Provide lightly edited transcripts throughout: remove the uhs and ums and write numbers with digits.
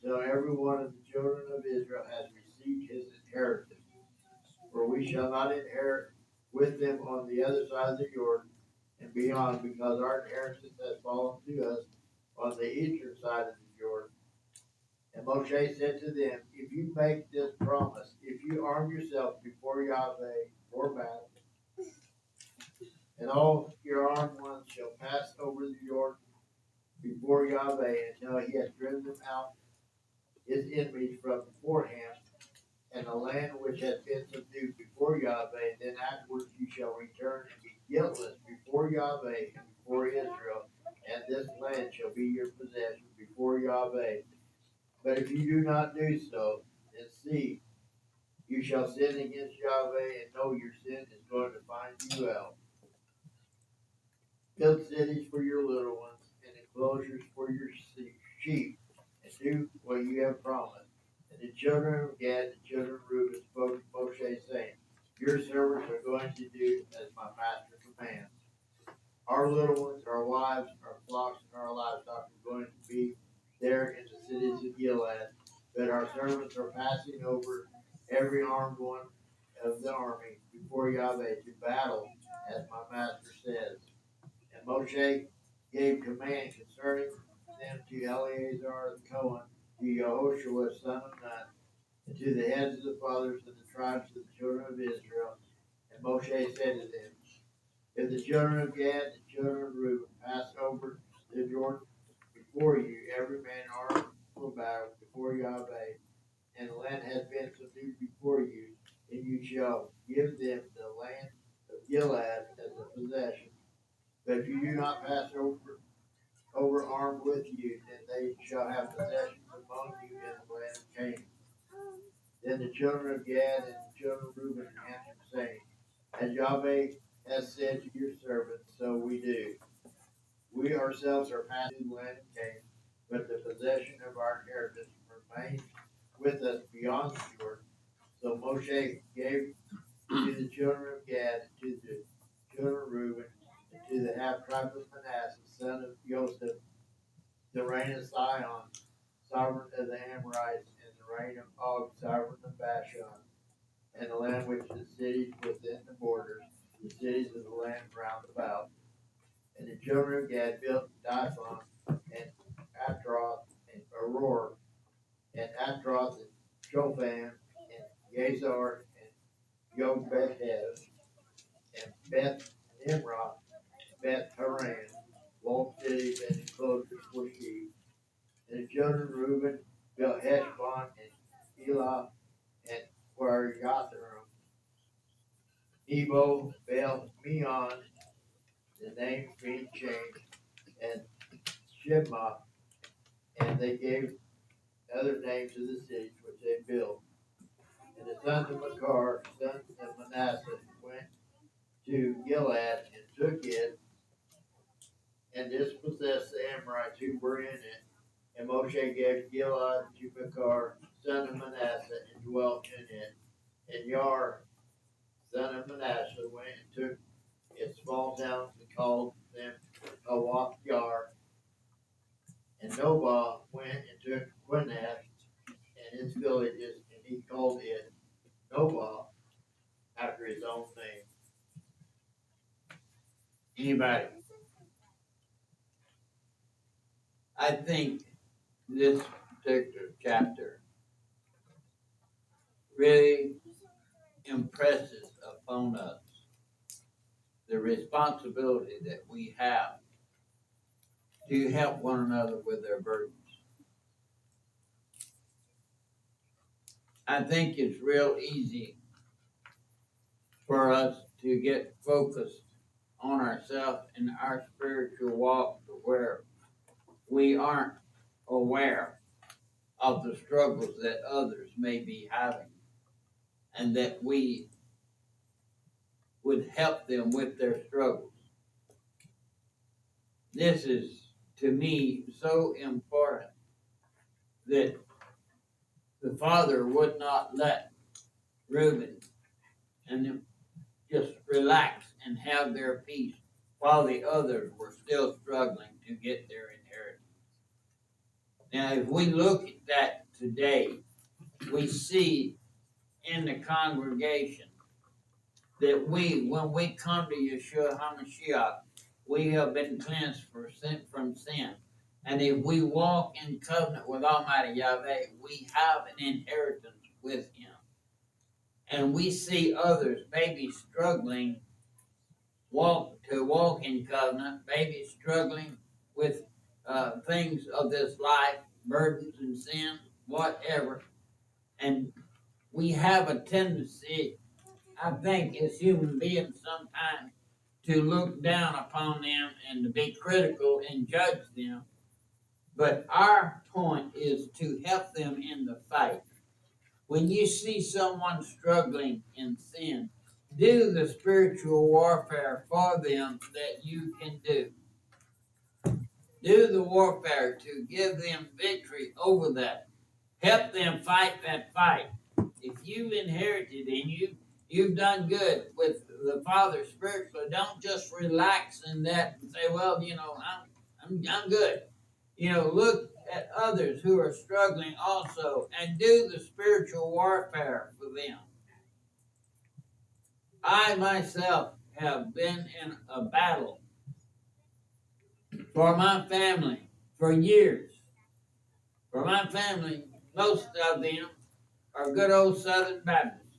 until every one of the children of Israel has received his inheritance. For we shall not inherit with them on the other side of the Jordan and beyond, because our inheritance has fallen to us on the eastern side of the Jordan. And Moshe said to them, if you make this promise, if you arm yourself before Yahweh for battle, and all your armed ones shall pass over the Jordan before Yahweh until he has driven them out his enemies from before him, and the land which has been subdued before Yahweh, then afterwards you shall return and be guiltless before Yahweh and before Israel, and this land shall be your possession before Yahweh. But if you do not do so, then see, you shall sin against Yahweh, and know your sin is going to find you out. Build cities for your little ones, and enclosures for your sheep, and do what you have promised. And the children of Gad, the children of Reuben, spoke to Moshe, saying, your servants are going to do as my master commands. Our little ones, our wives, our flocks, and our livestock are going to be there in the cities of Gilead, but our servants are passing over every armed one of the army before Yahweh to battle, as my master says. And Moshe gave command concerning them to Eleazar the Cohen, to Yehoshua son of Nun, and to the heads of the fathers of the tribes of the children of Israel. And Moshe said to them, if the children of Gad and the children of Reuben pass over the Jordan before you, every man armed for battle before Yahweh, and the land has been subdued before you, then you shall give them the land of Gilead as a possession. But if you do not pass over armed with you, then they shall have possessions among you in the land of Canaan. Then the children of Gad and the children of Reuben answered, saying, as Yahweh has said to your servants, so we do. We ourselves are passing the land of Canaan, but the possession of our inheritance remains with us beyond the Jordan. So Moshe gave to the children of Gad, and to the children of Reuben, and to the half tribe of Manasseh, son of Joseph, the reign of Sihon, sovereign of the Amorites, and the reign of Og, sovereign of Bashan, and the land which the cities within the borders, the cities of the land round about. And the children of Gad built Dithon, and Atroth, and Auror, and Atroth, and Shofan, and Yazar, and Yogbehed, and Beth Nimrah, and Beth Haran, walled cities and enclosures for sheep. And the children of Reuben built Heshbon, and Elah, and Quariatharim, Nebo, Baal, Meon, the names being changed, and Shibmah, and they gave other names to the cities which they built. And the sons of Makar, sons of Manasseh, went to Gilead and took it, and dispossessed the Amorites who were in it. And Moshe gave Gilead to Makar, son of Manasseh, and dwelt in it. And Yar, son of Manasseh, went and took its small towns and called them Hawath Yar. And Nobah went and took Quinath and its villages, and he called it Nobah after his own name. Anybody? I think this particular chapter really impresses upon us the responsibility that we have to help one another with their burdens. I think it's real easy for us to get focused on ourselves and our spiritual walk to where we aren't aware of the struggles that others may be having, and that we would help them with their struggles. This is, to me, so important that the father would not let Reuben and them just relax and have their peace while the others were still struggling to get their inheritance. Now, if we look at that today, we see in the congregation that when we come to Yeshua HaMashiach, we have been cleansed from sin. And if we walk in covenant with Almighty Yahweh, we have an inheritance with Him. And we see others, maybe struggling to walk in covenant, maybe struggling with things of this life, burdens and sin, whatever. And we have a tendency, I think, as human beings sometimes, to look down upon them and to be critical and judge them. But our point is to help them in the fight. When you see someone struggling in sin, do the spiritual warfare for them that you can do. Do the warfare to give them victory over that. Help them fight that fight. If you've inherited and you've done good with the Father spiritually, don't just relax in that and say, well, I'm good. Look at others who are struggling also and do the spiritual warfare for them. I myself have been in a battle for my family for years. For my family, most of them are good old Southern Baptists,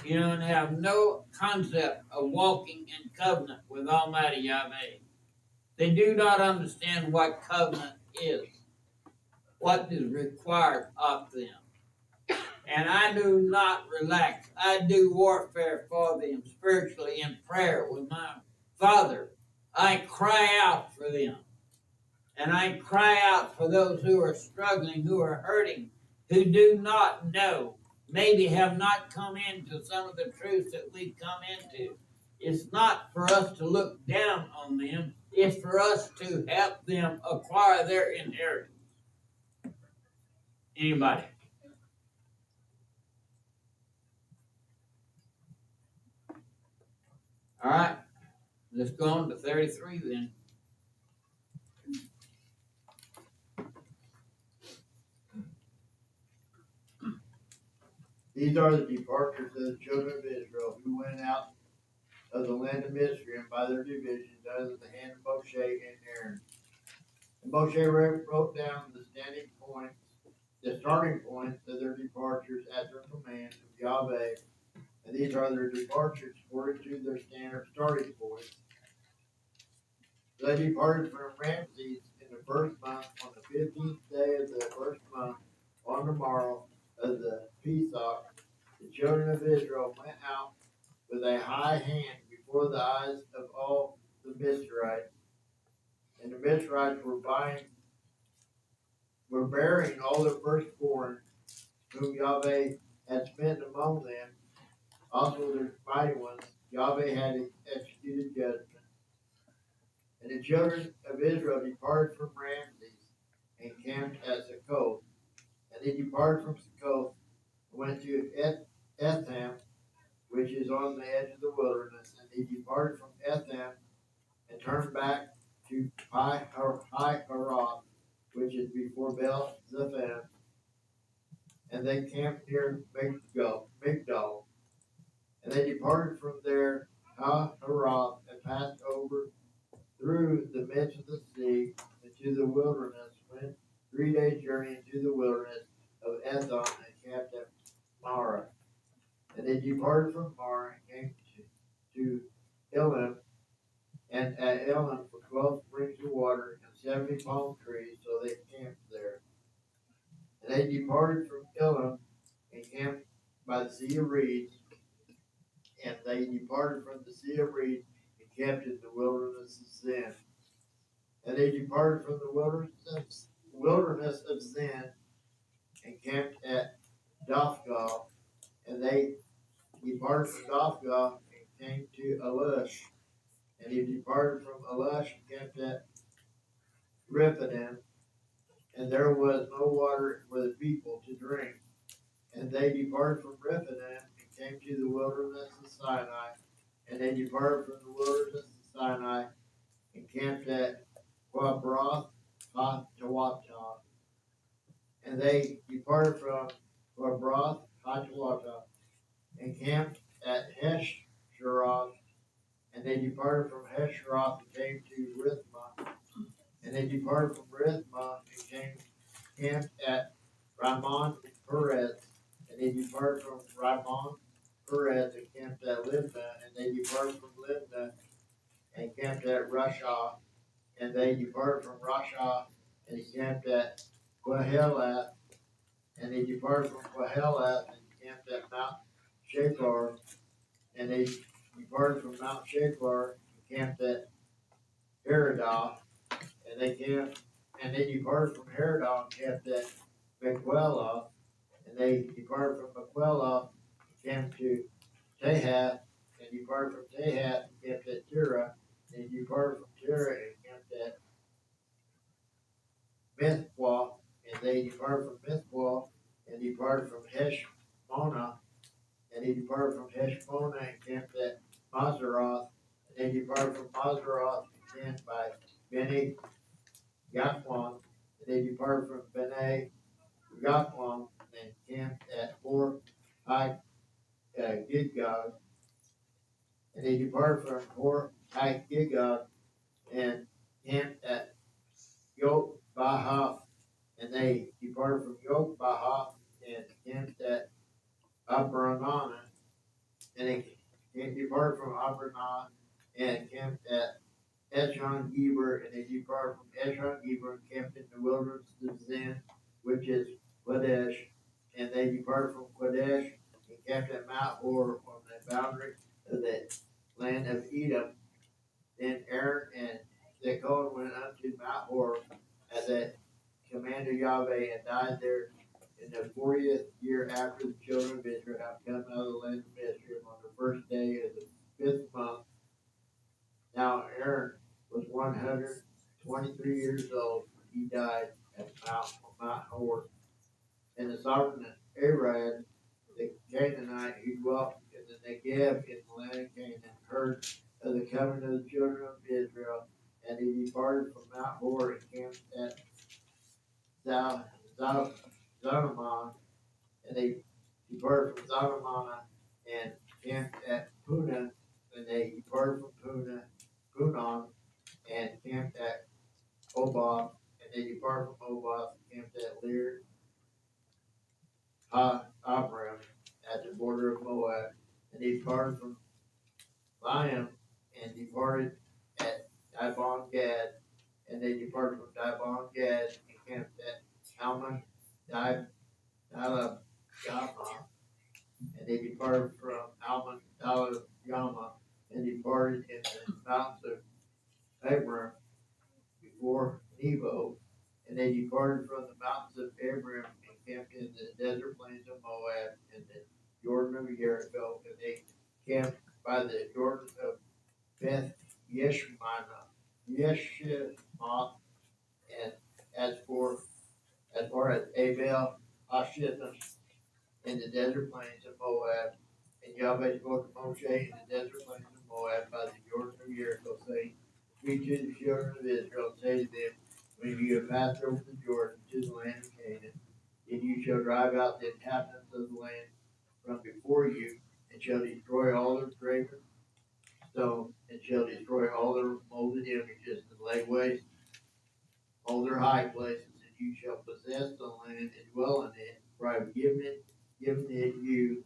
and have no concept of walking in covenant with Almighty Yahweh. They do not understand what covenant is, what is required of them. And I do not relax. I do warfare for them spiritually in prayer with my Father. I cry out for them. And I cry out for those who are struggling, who are hurting, who do not know, maybe have not come into some of the truths that we've come into. It's not for us to look down on them. It's for us to help them acquire their inheritance. Anybody? All right. Let's go on to 33 then. These are the departures of the children of Israel who went out of the land of Mitzrayim by their divisions under the hand of Moshe and Aaron. And Moshe wrote down the starting points of their departures at their command of Yahweh. And these are their departures according to their standard starting points. They departed from Ramses in the first month on the 15th day of the first month on the morrow of the Pesach. The children of Israel went out with a high hand before the eyes of all the Mizrahites. And the Mizrahites were bearing all their firstborn, whom Yahweh had smitten among them, also their mighty ones. Yahweh had executed judgment. And the children of Israel departed from Ramses and camped at Succoth. And they departed from Succoth and went to Etham, which is on the edge of the wilderness. And they departed from Etham and turned back to Pi-Haroth, which is before Baal-Zephon. And they camped near Migdol. And they departed from there, Haroth, and passed over through the midst of the sea into the wilderness, went 3 days' journey into the wilderness of Etham, and camped at Marah. And they departed from Marah and came to Elim, and at Elim for 12 springs of water and 70 palm trees, so they camped there. And they departed from Elim and camped by the Sea of Reeds, and they departed from the Sea of Reeds and camped in the wilderness of Zin. And they departed from the wilderness of Zin and camped at Dophgal. And they departed from Dophgal and came to Elush. And he departed from Elush and camped at Rephidim. And there was no water for the people to drink. And they departed from Rephidim and came to the wilderness of Sinai. And they departed from the wilderness of Sinai and camped at Quabroth Hattawatah. And they departed from Labroth Hachwata, and camped at Heshtaroth. And they departed from Heshtaroth and came to Rithmah. And they departed from Rithmah and camped at Ramon Perez. And they departed from Ramon Perez and camped at Libnah. And they departed from Libnah and camped at Rashah. And they departed from Rashah and camped at Quahelath. And they departed from Quahelath and camped at Mount Shafar. And they departed from Mount Shafar and camped at Heradah. And they departed from Heradah and camped at Bequelah. And they departed from Bequelah and camped to Tahath. And departed from Tahath and camped at Terah. And they departed from Terah and camped at Mithwah. And they departed from Mithwah and departed from Heshmonah. And they departed from Heshmonah and camped at Mazeroth. And they departed from Mazeroth and camped by Beni Yaquan. And they departed from Beni Yaquan and camped at Hor Gidgod. And they departed from Hor Gidgod and camped at Yotbahath. And they departed from Yotbahath and camped at Abranah. And they departed from Abranah and camped at Eshon Geber. And they departed from Eshon Geber and camped in the wilderness of Zin, which is Kadesh. And they departed from Kadesh and camped at Mount Hor on the boundary of the land of Edom. Then Aaron and Zechon went up to Mount Hor at the command of Yahweh and died there in the 40th year after the children of Israel have come out of the land of Israel on the first day of the 5th month. Now Aaron was 123 years old when he died at Mount Hor. And the sovereign Arad, the Canaanite who dwelt in the Negev in the land of Canaan, heard of the coming of the children of Israel, and he departed from Mount Hor and camped at Zanamon. And they departed from Zanamana and camped at Puna. And they departed from Punon and camped at Oboth. And they departed from Oboth and camped at Lear Abram at the border of Moab. And they departed from Liam and departed at Dibon Gad. And they departed from Dibon Gad and camped at Almon Dalab Yama. And they departed from Almon Dalab Yama and departed in the mountains of Abram before Nebo. And they departed from the mountains of Abram and camped in the desert plains of Moab and the Jordan of Jericho. And they camped by the Jordan of Beth Yeshimoth, and as far as Abel Ashittim in the desert plains of Moab. And Yahweh spoke to Moshe in the desert plains of Moab by the Jordan of Jericho, saying, speak to the children of Israel, and say to them, when you have passed over the Jordan to the land of Canaan, then you shall drive out the inhabitants of the land from before you, and shall destroy all their graven stones, and shall destroy all their molded images, and lay waste all their high places, and you shall possess the land and dwell in it, for I have given it you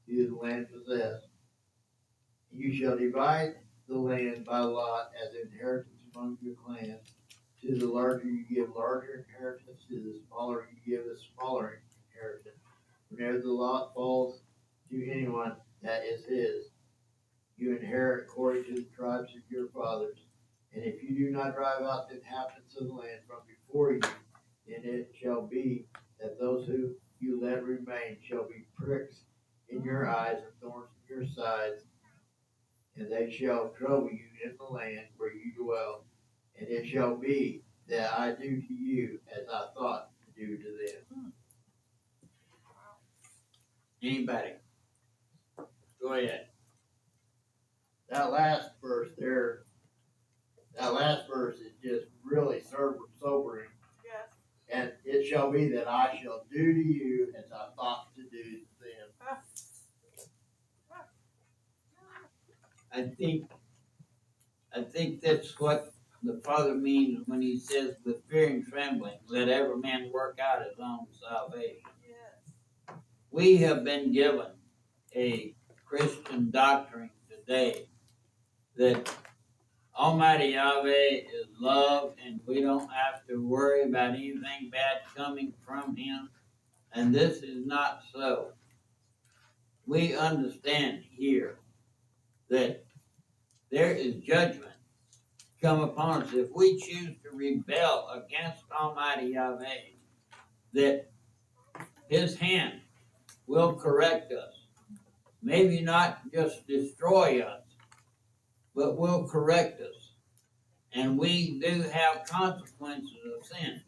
to the land possessed. And you shall divide the land by lot as inheritance among your clans. To the larger you give larger inheritance, to the smaller you give a smaller inheritance. Whenever the lot falls to anyone that is his, you inherit according to the tribes of your fathers. And if you do not drive out the inhabitants of the land from before you, then it shall be that those who you let remain shall be pricks in your eyes and thorns in your sides, and they shall trouble you in the land where you dwell. And it shall be that I do to you as I thought to do to them. Anybody? Go ahead. That last verse is just really sobering. Yes. And it shall be that I shall do to you as I thought to do to them. I think that's what the Father means when he says, with fear and trembling, let every man work out his own salvation. Yes. We have been given a Christian doctrine today that Almighty Yahweh is love, and we don't have to worry about anything bad coming from him. And this is not so. We understand here that there is judgment come upon us if we choose to rebel against Almighty Yahweh, that his hand will correct us. Maybe not just destroy us, but will correct us. And we do have consequences of sin.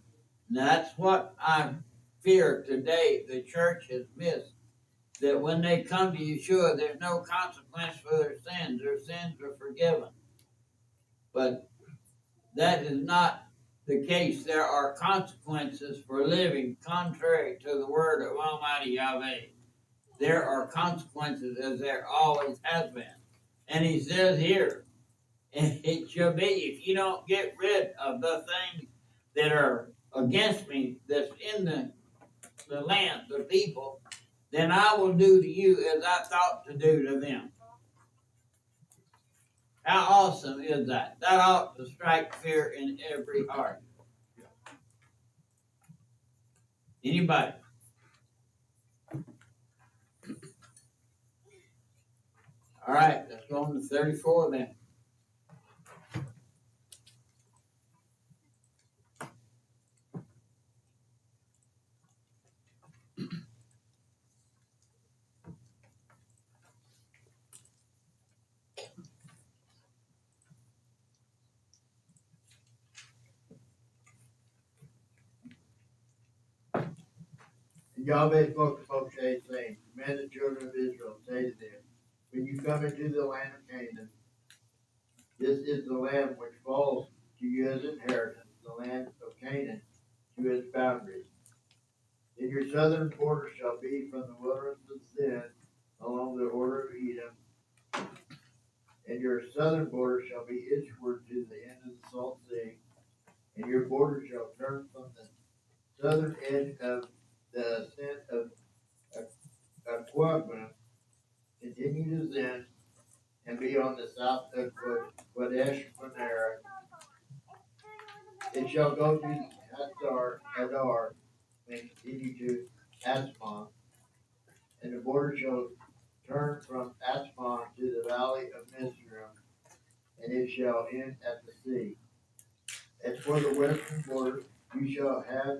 And that's what I fear today the church has missed. That when they come to Yeshua, there's no consequence for their sins. Their sins are forgiven. But that is not the case. There are consequences for living contrary to the word of Almighty Yahweh. There are consequences, as there always has been. And he says here, it shall be, if you don't get rid of the things that are against me, that's in the land, the people, then I will do to you as I thought to do to them. How awesome is that? That ought to strike fear in every heart. Anybody? All right, let's go on to 34 then. And Yahweh spoke to Moshe, saying, command the children of Israel, say to them, when you come into the land of Canaan, this is the land which falls to you as inheritance, the land of Canaan to its boundaries. And your southern border shall be from the wilderness of Sin along the border of Edom, and your southern border shall be eastward to the end of the Salt Sea, and your border shall turn from the southern edge of the ascent of Aquabim, continue to Zin, and be on the south of Kadesh Barnea. It shall go to Hadar, and continue to Asmon, and the border shall turn from Asmon to the valley of Mizraim, and it shall end at the sea. As for the western border, you shall have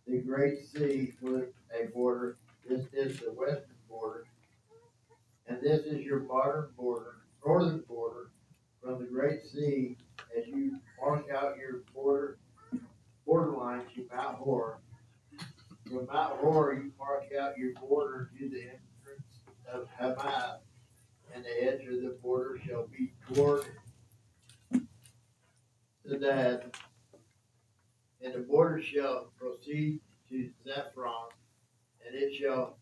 the great sea for a border. This is the western border, and this is your northern border from the great sea. As you mark out your borderline to Mount Hor, from Mount Hor you mark out your border to the entrance of Hamath, and the edge of the border shall be toward the Dad, and the border shall proceed to Zephron, and it shall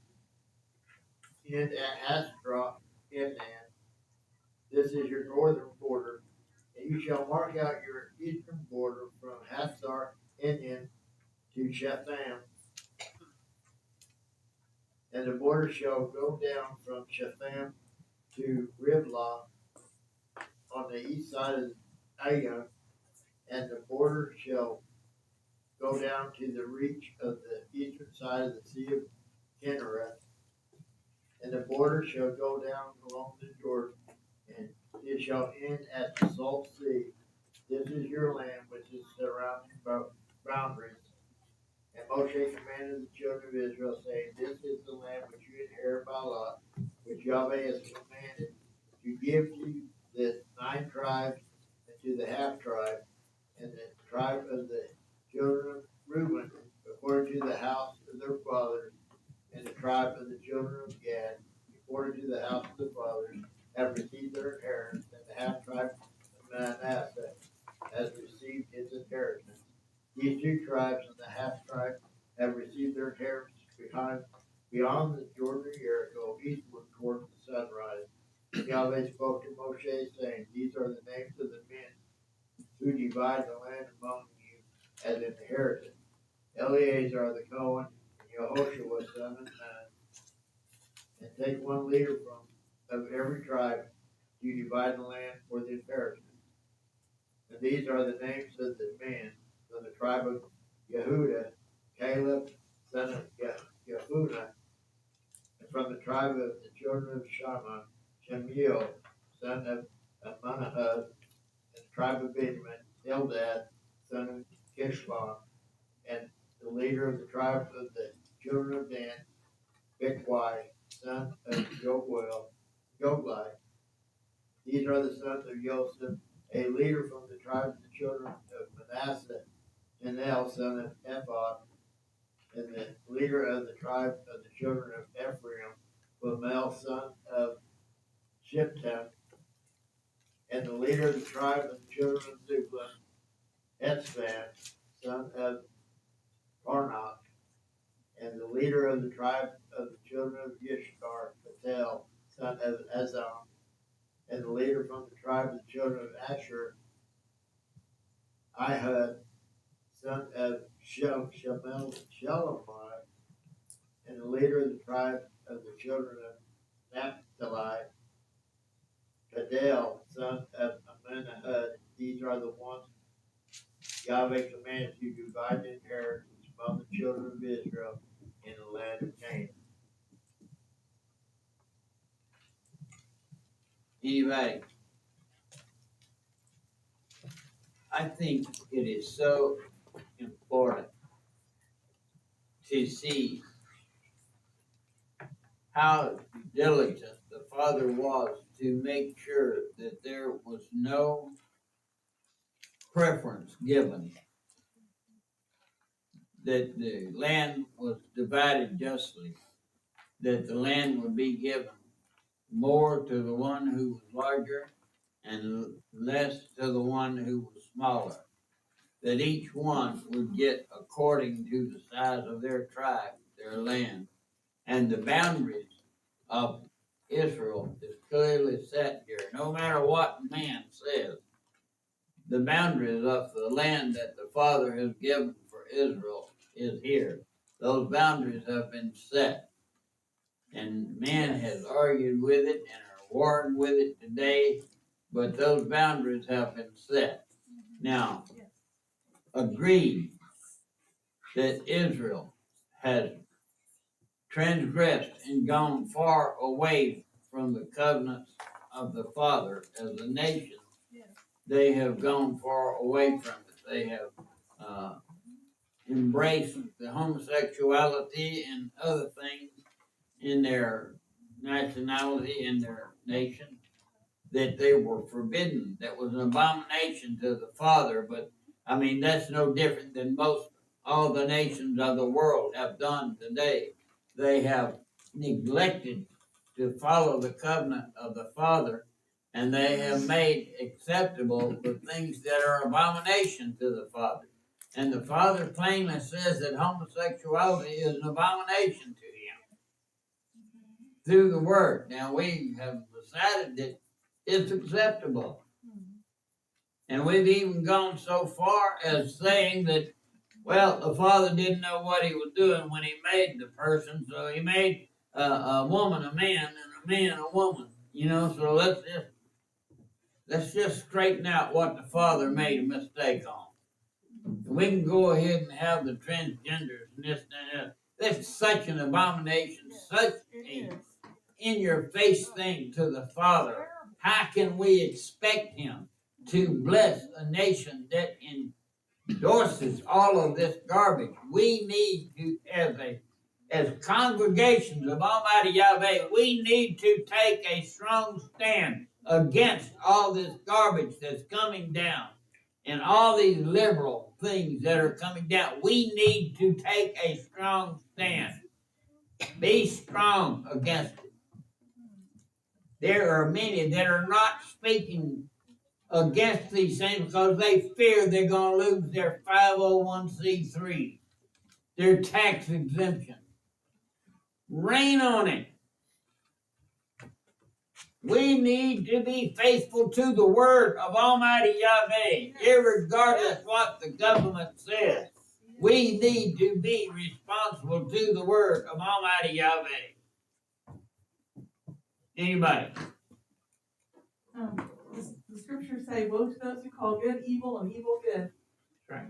end at Hasdroth Enan. This is your northern border, and you shall mark out your eastern border from Hasdar Enan to Shepham, and the border shall go down from Shepham to Riblah on the east side of Ayyah, and the border shall go down to the reach of the eastern side of the Sea of Kinnereth, and the border shall go down along the Jordan, and it shall end at the Salt Sea. This is your land which is surrounding boundaries. And Moshe commanded the children of Israel, saying, this is the land which you inherit by lot, which Yahweh has commanded to give to the 9 tribes, and to the half tribe, and the tribe of the children of Reuben, according to the house of their fathers, and the tribe of the children of Gad, according to the house of their fathers, have received their inheritance, and the half tribe of Manasseh has received its inheritance. These 2 tribes and the half tribe beyond the Jordan Jericho, eastward toward the sunrise. Yahweh spoke to Moshe, saying, These are the names of the men who divide the land among you as an inheritance. Eleazar the Cohen, and Yehoshua son of Nun, and take one leader of every tribe to divide the land for the inheritance. And these are the names of the men from the tribe of Yehuda, Caleb, son of Yehuda, and from the tribe of the children of Shammah, Shemuel, son of Amminahud, and the tribe of Benjamin, Eldad, son of Kishon, and the leader of the tribe of the children of Dan, Bikwai, son of Joglai. These are the sons of Joseph, a leader from the tribe of the children of Manasseh, Hanel, son of Ephod, and the leader of the tribe of the children of Ephraim, Lamel, son of Shiptam, and the leader of the tribe of the children of Zebulun, Etzvan, son of Parnach, and the leader of the tribe of the children of Yishkar, Patel, son of Azam, and the leader from the tribe of the children of Asher, Ihud, son of Shelemite, and the leader of the tribe of the children of Naphtali, Cadel, son of Amminahud. These are the ones Yahweh commanded to divide the inheritance among the children of Israel in the land of Canaan. Anybody? I think it is so important to see how diligent the Father was to make sure that there was no preference given, that the land was divided justly, that the land would be given more to the one who was larger and less to the one who was smaller, that each one would get according to the size of their tribe, their land, and the boundaries of Israel is clearly set here. No matter what man says, the boundaries of the land that the Father has given for Israel is here. Those boundaries have been set. And man has argued with it and are warring with it today, but those boundaries have been set. Now, agreed that Israel has transgressed and gone far away from the covenants of the Father as a nation. They have gone far away from it. They have embraced the homosexuality and other things in their nationality, in their nation, that they were forbidden. That was an abomination to the Father. But I mean, that's no different than all the nations of the world have done today. They have neglected to follow the covenant of the Father, and they have made acceptable the things that are abomination to the Father. And the Father plainly says that homosexuality is an abomination to him through the Word. Now we have decided that it's acceptable. And we've even gone so far as saying that, well, the Father didn't know what he was doing when he made the person, so he made a woman a man and a man a woman. You know, so let's just straighten out what the Father made a mistake on. We can go ahead and have the transgenders and this and that. That's such an abomination, such a in-your-face thing to the Father. How can we expect him to bless a nation that endorses all of this garbage? We need to, as congregations of Almighty Yahweh, we need to take a strong stand against all this garbage that's coming down and all these liberal things that are coming down. We need to take a strong stand. Be strong against it. There are many that are not speaking against these things because they fear they're going to lose their 501c3, their tax exemption. Rain on it. We need to be faithful to the word of Almighty Yahweh, irregardless what the government says. We need to be responsible to the word of Almighty Yahweh. Anybody? The scriptures say, woe to those who call good evil and evil good. Right.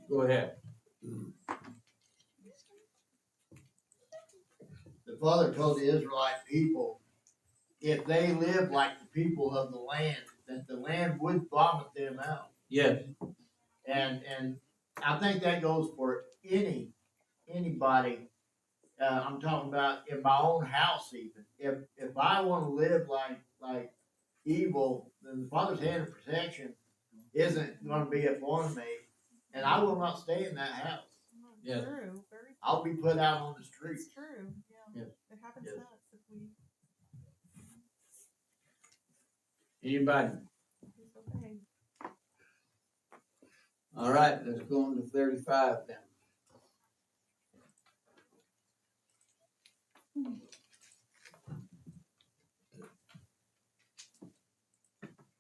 Go ahead. The Father told the Israelite people, if they live like the people of the land, that the land would vomit them out. Yes. And I think that goes for anybody. I'm talking about in my own house even. If I want to live like evil, then the Father's hand of protection isn't going to be upon me, and I will not stay in that house. Yes. True. Very I'll be put out on the street. It's true. Yeah. Yes. It happens Yes. to us if we Anybody? disobey. All right, let's go on to 35 then.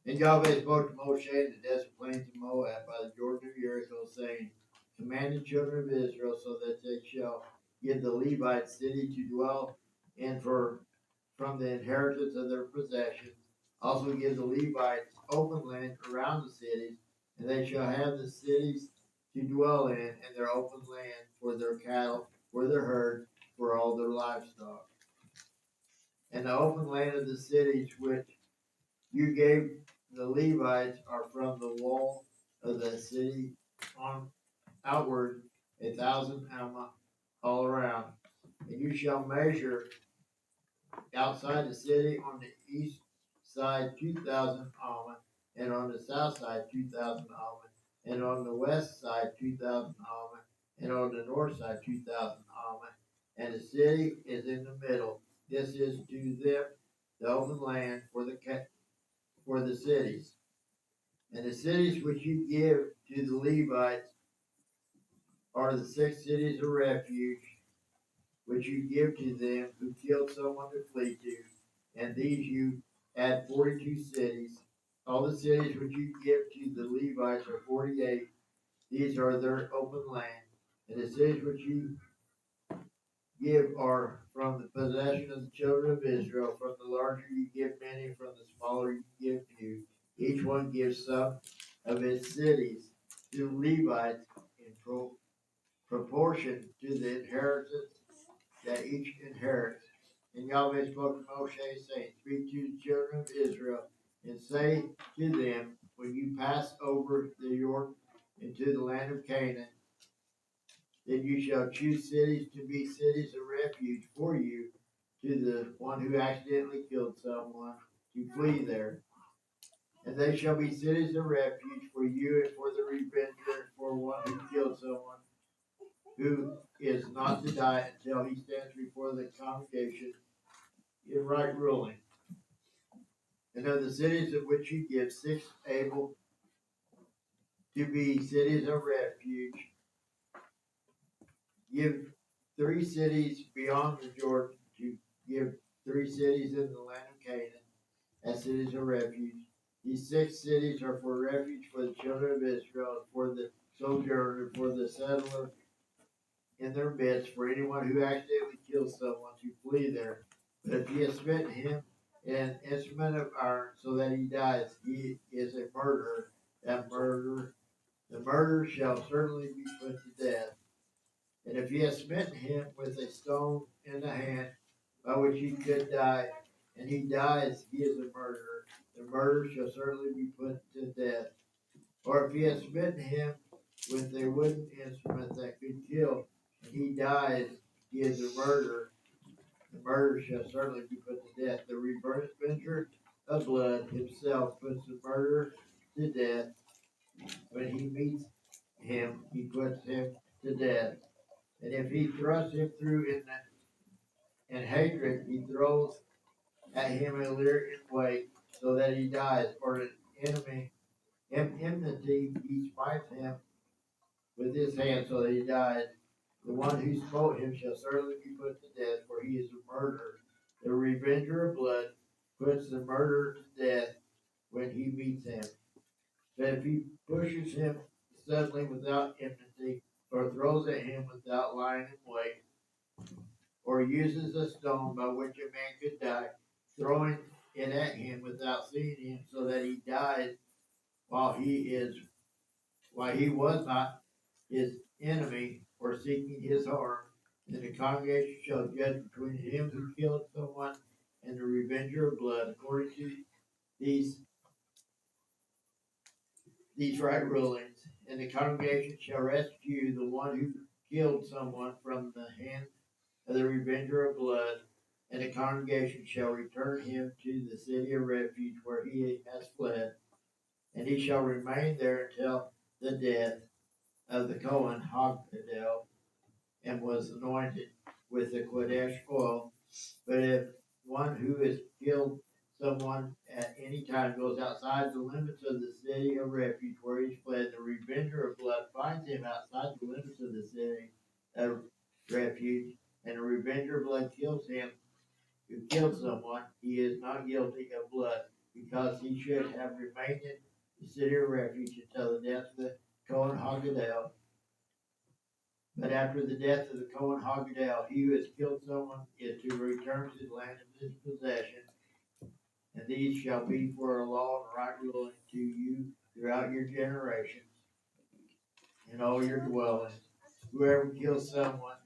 And Yahweh spoke to Moshe in the desert plains of Moab by the Jordan of Jericho, saying, command the children of Israel so that they shall give the Levites city to dwell in from the inheritance of their possessions. Also give the Levites open land around the cities, and they shall have the cities to dwell in, and their open land for their cattle, for their herds, for all their livestock. And the open land of the cities which you gave the Levites are from the wall of the city on outward 1,000 alma all around. And you shall measure outside the city on the east side 2,000 alma, and on the south side 2,000 alma, and on the west side 2,000 alma, and on the north side 2,000 alma. And the city is in the middle. This is to them the open land for the cities. And the cities which you give to the Levites are the 6 cities of refuge, which you give to them who killed someone to flee to. And these you add 42 cities. All the cities which you give to the Levites are 48. These are their open land. And the cities which you give are from the possession of the children of Israel. From the larger you give many, from the smaller you give few. Each one gives some of its cities to Levites in proportion to the inheritance that each inherits. And Yahweh spoke to Moshe, saying, speak to the children of Israel, and say to them, when you pass over the Jordan into the land of Canaan, then you shall choose cities to be cities of refuge for you, to the one who accidentally killed someone, to flee there. And they shall be cities of refuge for you and for the revenger, and for one who killed someone, who is not to die until he stands before the congregation in right ruling. And of the cities of which you give 6 able to be cities of refuge, give 3 cities beyond the Jordan, to give 3 cities in the land of Canaan as cities of refuge. These 6 cities are for refuge for the children of Israel, for the sojourner, for the settler in their midst, for anyone who accidentally kills someone to flee there. But if he has smitten him an instrument of iron so that he dies, he is a murderer. The murderer shall certainly be put to death. And if he has smitten him with a stone in the hand by which he could die, and he dies, he is a murderer. The murderer shall certainly be put to death. Or if he has smitten him with a wooden instrument that could kill, and he dies, he is a murderer. The murderer shall certainly be put to death. The revenger of blood himself puts the murderer to death. When he meets him, he puts him to death. And if he thrusts him through in hatred, he throws at him a lyre in weight, so that he dies. Or an enmity, he smites him with his hand, so that he dies. The one who smote him shall certainly be put to death, for he is a murderer. The revenger of blood puts the murderer to death when he meets him. But if he pushes him suddenly without enmity, or throws at him without lying in wait, or uses a stone by which a man could die, throwing it at him without seeing him, so that he dies while he was not his enemy, or seeking his harm, then the congregation shall judge between him who killed someone and the revenger of blood, according to these right rulings. And the congregation shall rescue the one who killed someone from the hand of the revenger of blood, and the congregation shall return him to the city of refuge where he has fled, and he shall remain there until the death of the Cohen Haggadol, and was anointed with the Kodesh oil. But if one who has killed someone at any time goes outside the limits of the city of refuge where he's fled, the revenger of blood finds him outside the limits of the city of refuge, and the revenger of blood kills him who killed someone, he is not guilty of blood, because he should have remained in the city of refuge until the death of the Cohen Haggadol. But after the death of the Cohen Haggadol, he who has killed someone is to return to the land of his possession, and these shall be for a law and right ruling to you throughout your generations in all your dwellings. Whoever kills someone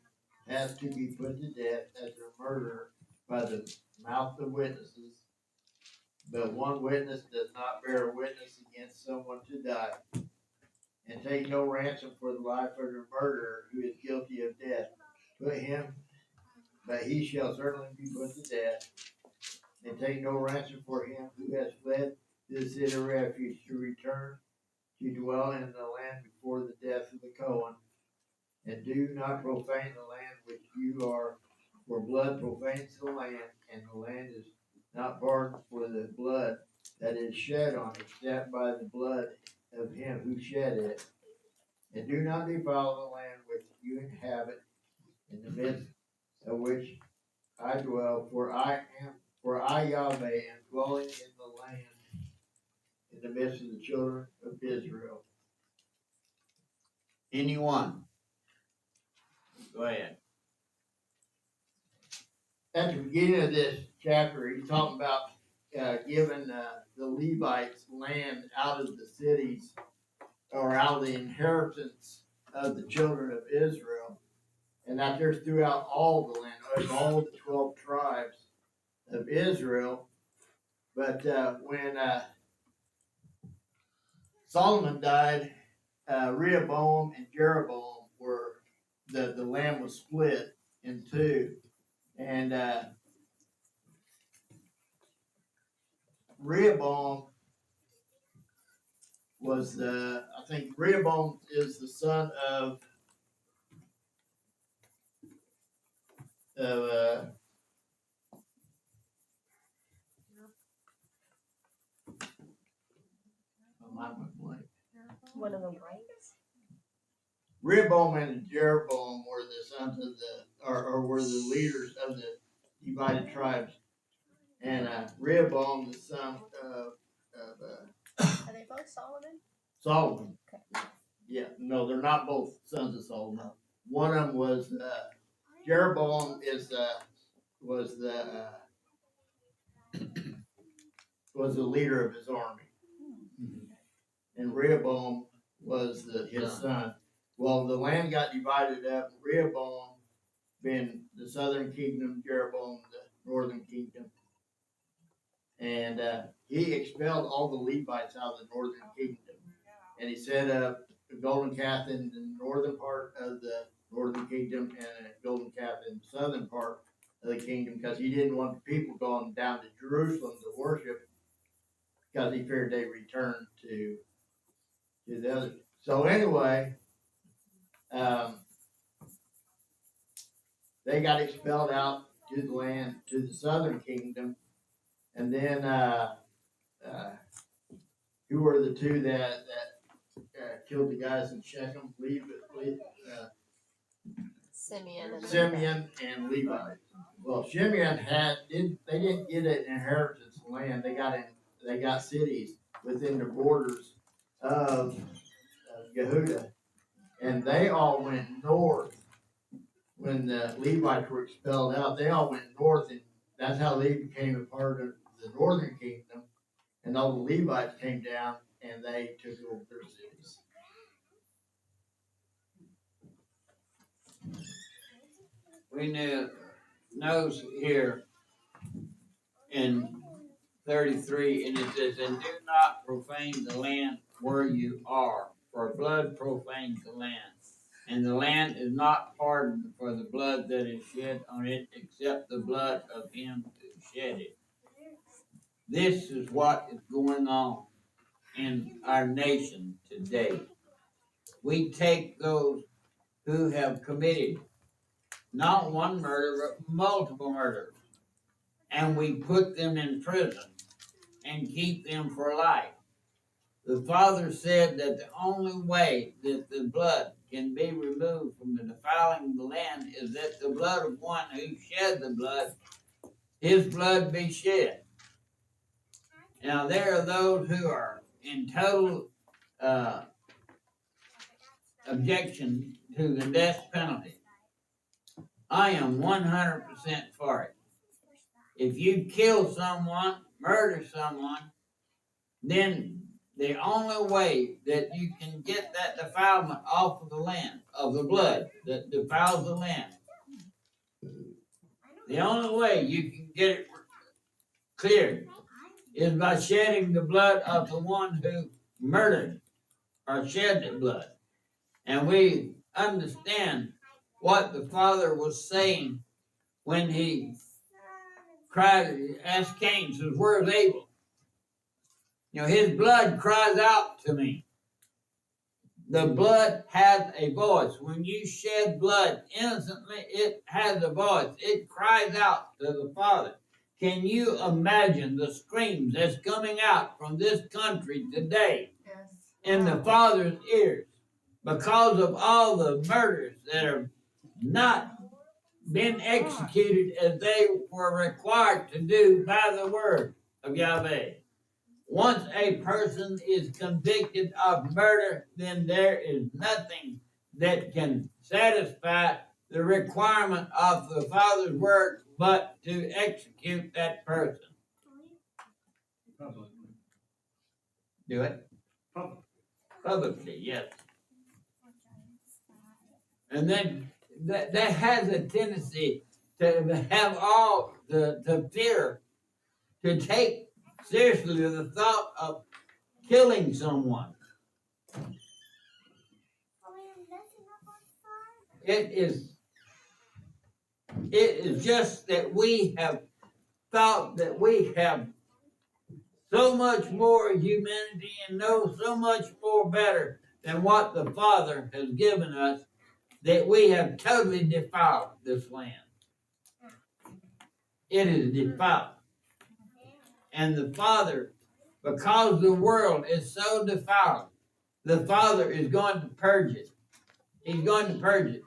has to be put to death as a murderer by the mouth of witnesses. But one witness does not bear witness against someone to die. And take no ransom for the life of the murderer who is guilty of death. But he shall certainly be put to death. And take no ransom for him who has fled to the city of refuge to return to dwell in the land before the death of the Cohen. And do not profane the land which you are, for blood profanes the land, and the land is not pardoned for the blood that is shed on it, except by the blood of him who shed it. And do not defile the land which you inhabit, in the midst of which I dwell, for I Yahweh am dwelling in the land, in the midst of the children of Israel. Anyone? Go ahead. At the beginning of this chapter, he's talking about giving the Levites land out of the cities, or out of the inheritance of the children of Israel, and that they're throughout all the land, of all the 12 tribes of Israel. But when Solomon died, Rehoboam and Jeroboam were the land was split in two, and Rehoboam was Rehoboam is the son of One of them, right? Rehoboam and Jeroboam were the sons of or were the leaders of the divided tribes, and Rehoboam the son of Are they both Solomon? Solomon. Okay. Yeah, no, they're not both sons of Solomon. One of them was Jeroboam was the leader of his army, and Rehoboam was his son. Well, the land got divided up. Rehoboam being the southern kingdom, Jeroboam the northern kingdom, and he expelled all the Levites out of the northern kingdom, and he set up a golden calf in the northern part of the northern kingdom and a golden calf in the southern part of the kingdom, because he didn't want the people going down to Jerusalem to worship, because he feared they returned to the other. So anyway, they got expelled out to the land, to the southern kingdom, and then who were the two that killed the guys in Shechem? Simeon and Levi. Well, Simeon they didn't get an inheritance land. They got cities within the borders of Yehuda, and they all went north. When the Levites were expelled out, they all went north, and that's how they became a part of the northern kingdom. And all the Levites came down, and they took over their cities. We knows here in 33, and it says, and do not profane the land where you are, for blood profanes the land. And the land is not pardoned for the blood that is shed on it, except the blood of him who shed it. This is what is going on in our nation today. We take those who have committed not one murder, but multiple murders, and we put them in prison and keep them for life. The Father said that the only way that the blood can be removed from the defiling of the land is that the blood of one who shed the blood, his blood be shed. Now there are those who are in total objection to the death penalty. I am 100% for it. If you kill someone, murder someone, then the only way that you can get that defilement off of the land, of the blood that defiles the land, the only way you can get it cleared is by shedding the blood of the one who murdered or shed the blood. And we understand what the Father was saying when he cried, asked Cain, says, where's Abel? You know, his blood cries out to me. The blood has a voice. When you shed blood innocently, it has a voice. It cries out to the Father. Can you imagine the screams that's coming out from this country today in the Father's ears because of all the murders that have not been executed as they were required to do by the word of Yahweh? Once a person is convicted of murder, then there is nothing that can satisfy the requirement of the Father's word but to execute that person. Do it? Publicly, yes. And then that has a tendency to have all the fear to take seriously the thought of killing someone. It is just that we have thought that we have so much more humanity and know so much more better than what the Father has given us that we have totally defiled this land. It is defiled. And the Father, because the world is so defiled, the Father is going to purge it. He's going to purge it.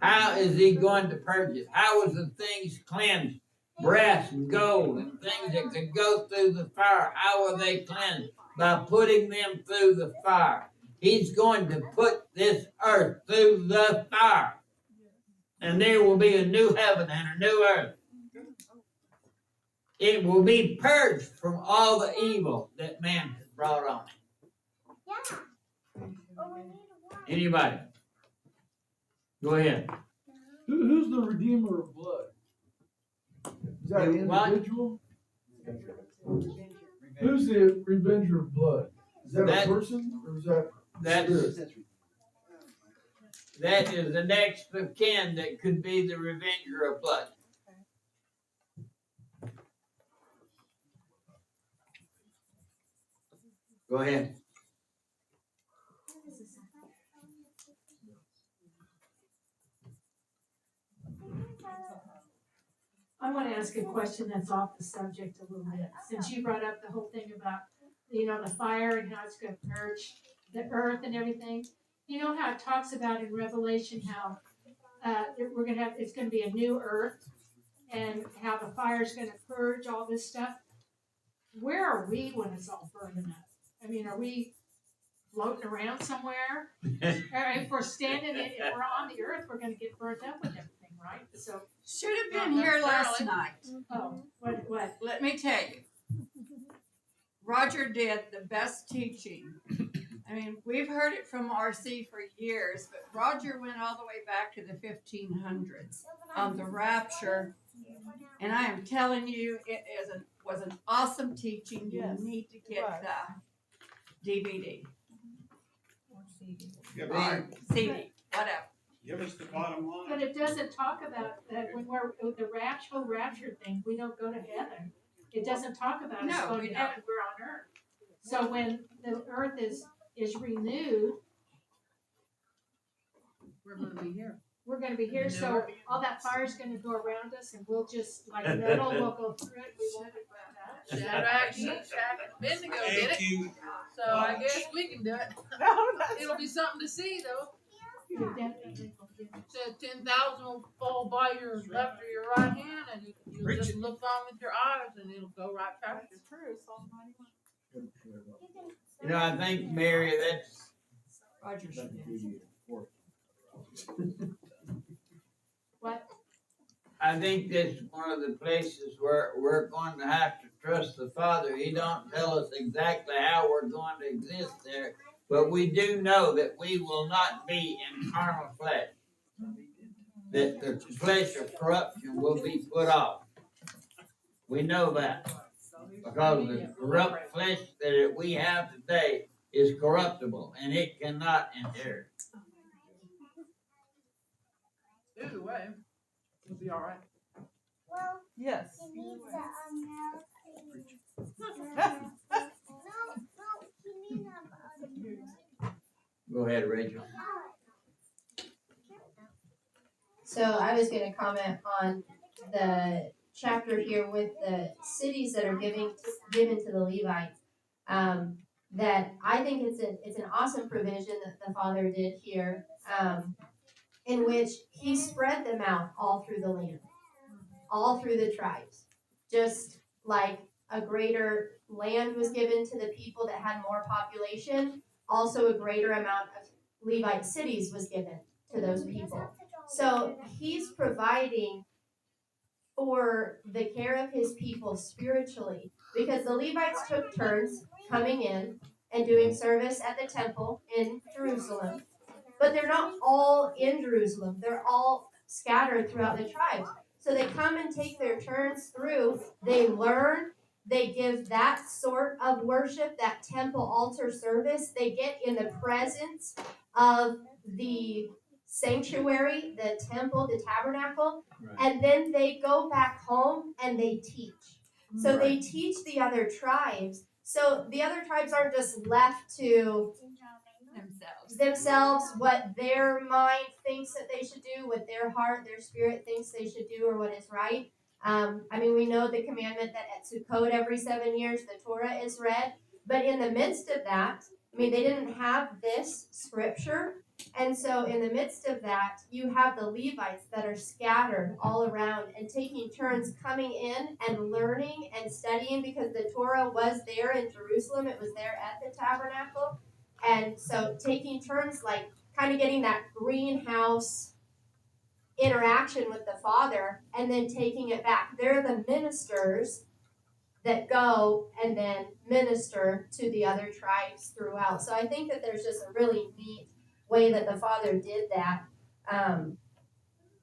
How is he going to purge it? How is the things cleansed? Brass and gold and things that could go through the fire. How are they cleansed? By putting them through the fire. He's going to put this earth through the fire. And there will be a new heaven and a new earth. It will be purged from all the evil that man has brought on it. Anybody? Go ahead. Who's the redeemer of blood? Is that an What? individual? Who's the revenger of blood? Is that a person or is that spirit? That is the next of kin that could be the revenger of blood. Go ahead. I want to ask a question that's off the subject a little bit. Since you brought up the whole thing about, the fire and how it's going to purge the earth and everything. You know how it talks about in Revelation how we're gonna have, it's gonna be a new earth, and how the fire's gonna purge all this stuff. Where are we when it's all burning up? I mean, are we floating around somewhere? Or if we're standing, if we're on the earth, we're gonna get burnt up with everything, right? So, Should have been here last night. oh, what? Let me tell you. Roger did the best teaching. I mean, we've heard it from RC for years, but Roger went all the way back to the 1500s on the rapture. And I am telling you, it was an awesome teaching. You Yes, need to it get was. the DVD, Give or us, CD, whatever. give us the bottom line. But it doesn't talk about that when we're, with the whole rapture thing, we don't go to heaven. It doesn't talk about us No, going we to don't. heaven, we're on earth. So when the earth is renewed, We're gonna be here. we're gonna be here, Yeah. so all that fire's gonna go around us and we'll just, like metal, we'll go through it, we won't be burned out. Shadrach, Meshach, and Abednego did Thank it, you. so I guess we can do it. It'll be something to see though. We definitely will do it. Said 10,000 will fall by your left or your right hand, and you Preach just it. look on with your eyes, and it'll go right past you. True, Psalm 91. You know, I think, Mary, that's, Roger should do. What? I think that's one of the places where we're going to have to trust the Father. He don't tell us exactly how we're going to exist there, but we do know that we will not be in carnal flesh. That the flesh of corruption will be put off. We know that. Because the corrupt flesh that we have today is corruptible and it cannot inherit. Either way, it'll be all right. Well, Yes. he needs a he needs Go ahead, Rachel. So I was gonna comment on the chapter here with the cities that are given to the Levites. That I think it's an awesome provision that the Father did here, in which He spread them out all through the land, all through the tribes, just like a greater land was given to the people that had more population. Also, a greater amount of Levite cities was given to those people. So He's providing for the care of His people spiritually, because the Levites took turns coming in and doing service at the temple in Jerusalem. But they're not all in Jerusalem. They're all scattered throughout the tribes. So they come and take their turns through. They learn. They give that sort of worship, that temple altar service. They get in the presence of the sanctuary, the temple, the tabernacle, Right. and then they go back home and they teach. So Right. they teach the other tribes. So the other tribes aren't just left to themselves what their mind thinks that they should do, what their heart, their spirit thinks they should do, or what is right. I mean, we know the commandment that at Sukkot every 7 years the Torah is read. But in the midst of that, I mean, they didn't have this scripture. And so in the midst of that, you have the Levites that are scattered all around and taking turns coming in and learning and studying, because the Torah was there in Jerusalem. It was there at the tabernacle. And so taking turns, like kind of getting that greenhouse interaction with the Father and then taking it back. They're the ministers that go and then minister to the other tribes throughout. So I think that there's just a really neat way that the Father did that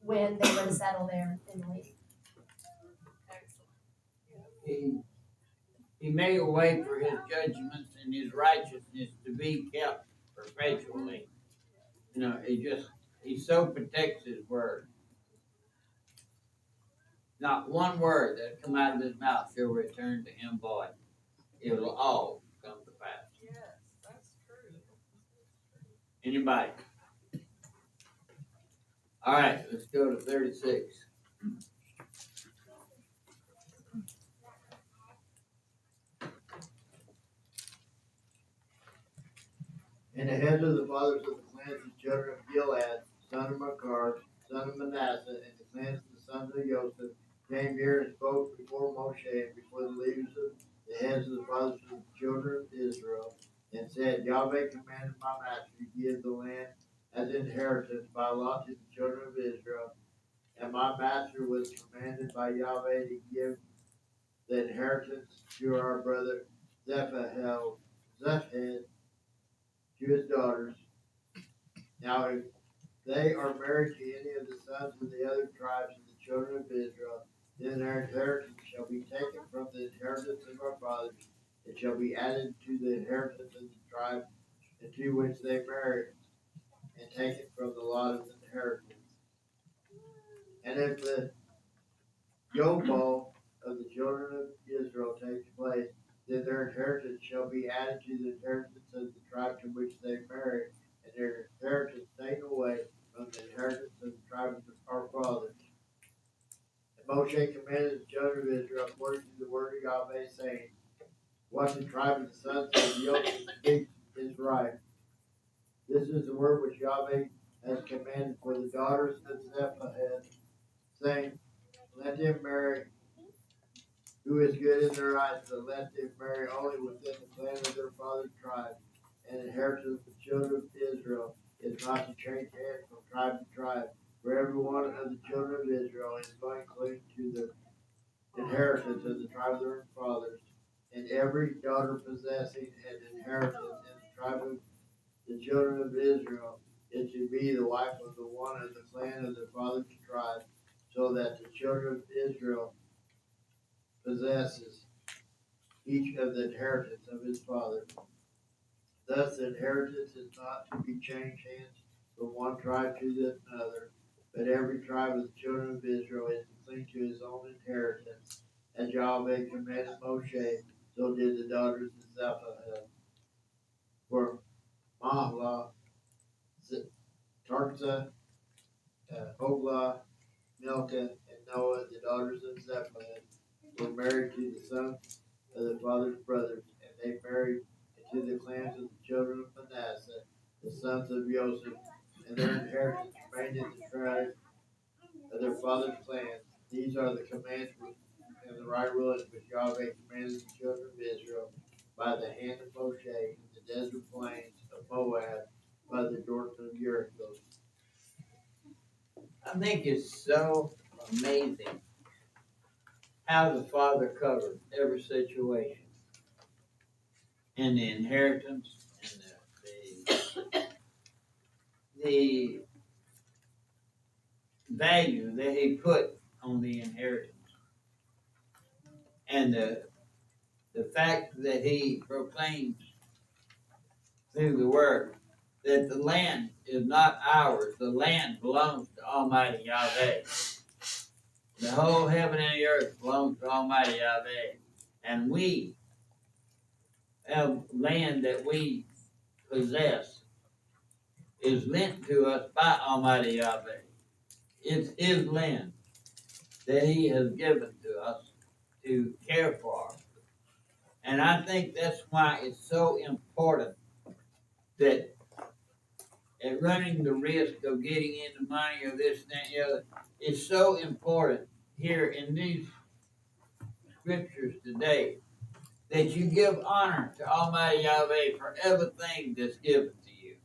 when they were to settle there in the land. He made a way for His judgments and His righteousness to be kept perpetually. You know, He so protects His word. Not one word that come out of His mouth shall return to Him void. It will all come to pass. Yes, that's true. Anybody? All right, let's go to 36. And the heads of the fathers of the clans of children of Gilead, son of Makar, son of Manasseh, and the clans of the sons of Joseph came here and spoke before Moshe and before the leaders of the heads of the fathers of the children of Israel, and said, Yahweh commanded my master to give the land as inheritance by lot to the children of Israel. And my master was commanded by Yahweh to give the inheritance to our brother Zephah, to his daughters. Now, if they are married to any of the sons of the other tribes of the children of Israel, then their inheritance shall be taken from the inheritance of our fathers. It shall be added to the inheritance of the tribe into which they married, and taken from the lot of the inheritance. And if the Yobal of the children of Israel takes place, then their inheritance shall be added to the inheritance of the tribe to which they married, and their inheritance taken away from the inheritance of the tribe of our fathers. And Moshe commanded the children of Israel according to the word of Yahweh, saying, what the tribe of the sons of Joseph speaks is right. This is the word which Yahweh has commanded for the daughters of Zephah, saying, let them marry who is good in their eyes, but let them marry only within the clan of their father's tribe. And inheritance of the children of Israel is not to change hands from tribe to tribe. For every one of the children of Israel is going clean to the inheritance of the tribe of their fathers. And every daughter possessing an inheritance in the tribe of the children of Israel is to be the wife of the one of the clan of their father's tribe, so that the children of Israel possesses each of the inheritance of his father. Thus the inheritance is not to be changed hands from one tribe to another, but every tribe of the children of Israel is to cling to his own inheritance. As Yahweh commanded Moshe, so did the daughters of Zephah. For Mahlah, Tarza, Hoglah, Milcah, and Noah, the daughters of Zephah, were married to the sons of the father's brothers, and they married into the clans of the children of Manasseh, the sons of Joseph, and their inheritance remained in the tribe of their father's clans. These are the commands and the right rulings which Yahweh commanded the children of Israel by the hand of Moshe in the desert plains of Moab by the Jordan of Jericho. I think it's so amazing how the Father covered every situation, and the inheritance, and the value that He put on the inheritance, and the fact that He proclaims through the Word that the land is not ours, the land belongs to Almighty Yahweh. The whole heaven and the earth belongs to Almighty Yahweh, and we have land that we possess is lent to us by Almighty Yahweh. It's His land that He has given to us to care for. And I think that's why it's so important that at running the risk of getting into money or this, that, and the other, it's so important here in these scriptures today that you give honor to Almighty Yahweh for everything that's given to you.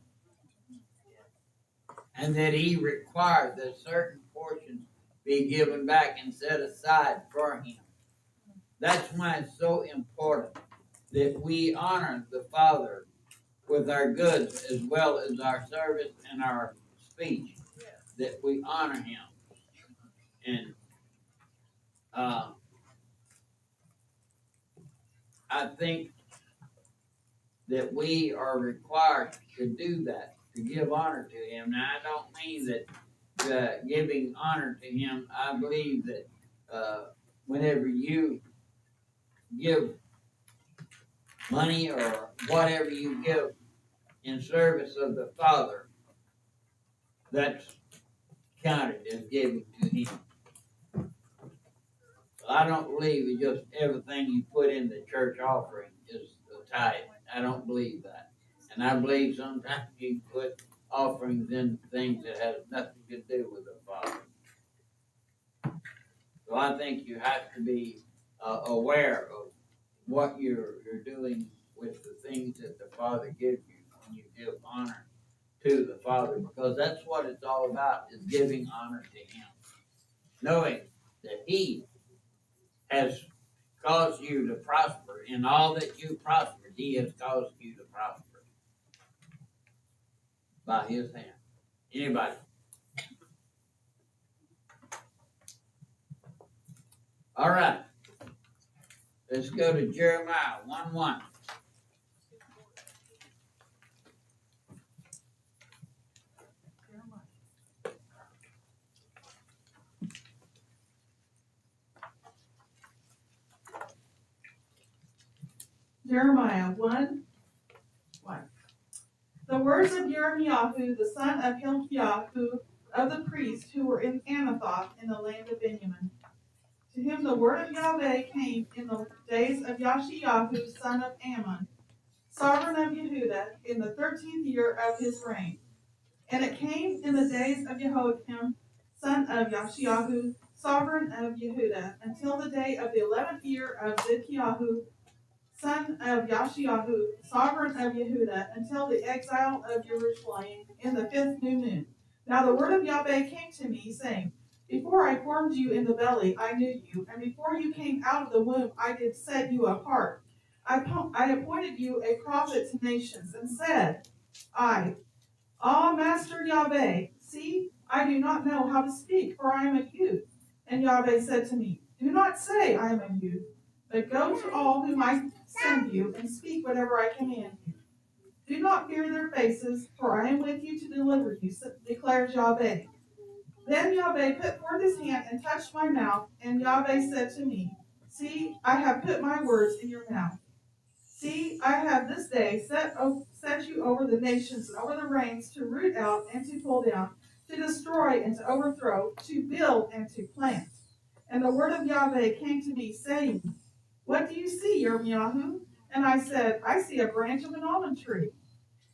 And that He requires that certain portions be given back and set aside for Him. That's why it's so important that we honor the Father with our goods as well as our service and our speech, that we honor Him. And I think that we are required to do that, to give honor to Him. Now, I don't mean that giving honor to Him, I believe that whenever you give money or whatever you give in service of the Father, that's counted as giving to Him. So I don't believe that just everything you put in the church offering is the tithe. I don't believe that. And I believe sometimes you put offerings in things that has nothing to do with the Father. So I think you have to be aware of what you're doing with the things that the Father gives you when you give honor to the Father, because that's what it's all about, is giving honor to Him, knowing that He has caused you to prosper in all that you prospered. He has caused you to prosper by His hand. Anybody? All right. Let's go to Jeremiah 1:1. Jeremiah 1. The words of Jeremiah, the son of Hilkiah, of the priests who were in Anathoth in the land of Benjamin. To him the word of Yahweh came in the days of Yashiyahu, son of Ammon, sovereign of Yehudah, in the 13th year of his reign. And it came in the days of Jehoiakim, son of Yashiyahu, sovereign of Yehudah, until the day of the 11th year of Zidkiyahu, son of Yashiyahu, sovereign of Yehudah, until the exile of Jerusalem in the 5th new moon. Now the word of Yahweh came to me, saying, Before I formed you in the belly, I knew you, and before you came out of the womb, I did set you apart. I appointed you a prophet to nations, and said, Master Yahweh, see, I do not know how to speak, for I am a youth. And Yahweh said to me, Do not say, I am a youth, but go to all whom I send you, and speak whatever I command you. Do not fear their faces, for I am with you to deliver you, declares Yahweh. Then Yahweh put forth his hand and touched my mouth, and Yahweh said to me, See, I have put my words in your mouth. See, I have this day set you over the nations and over the reigns, to root out and to pull down, to destroy and to overthrow, to build and to plant. And the word of Yahweh came to me, saying, What do you see, Yirmiyahu? And I said, I see a branch of an almond tree.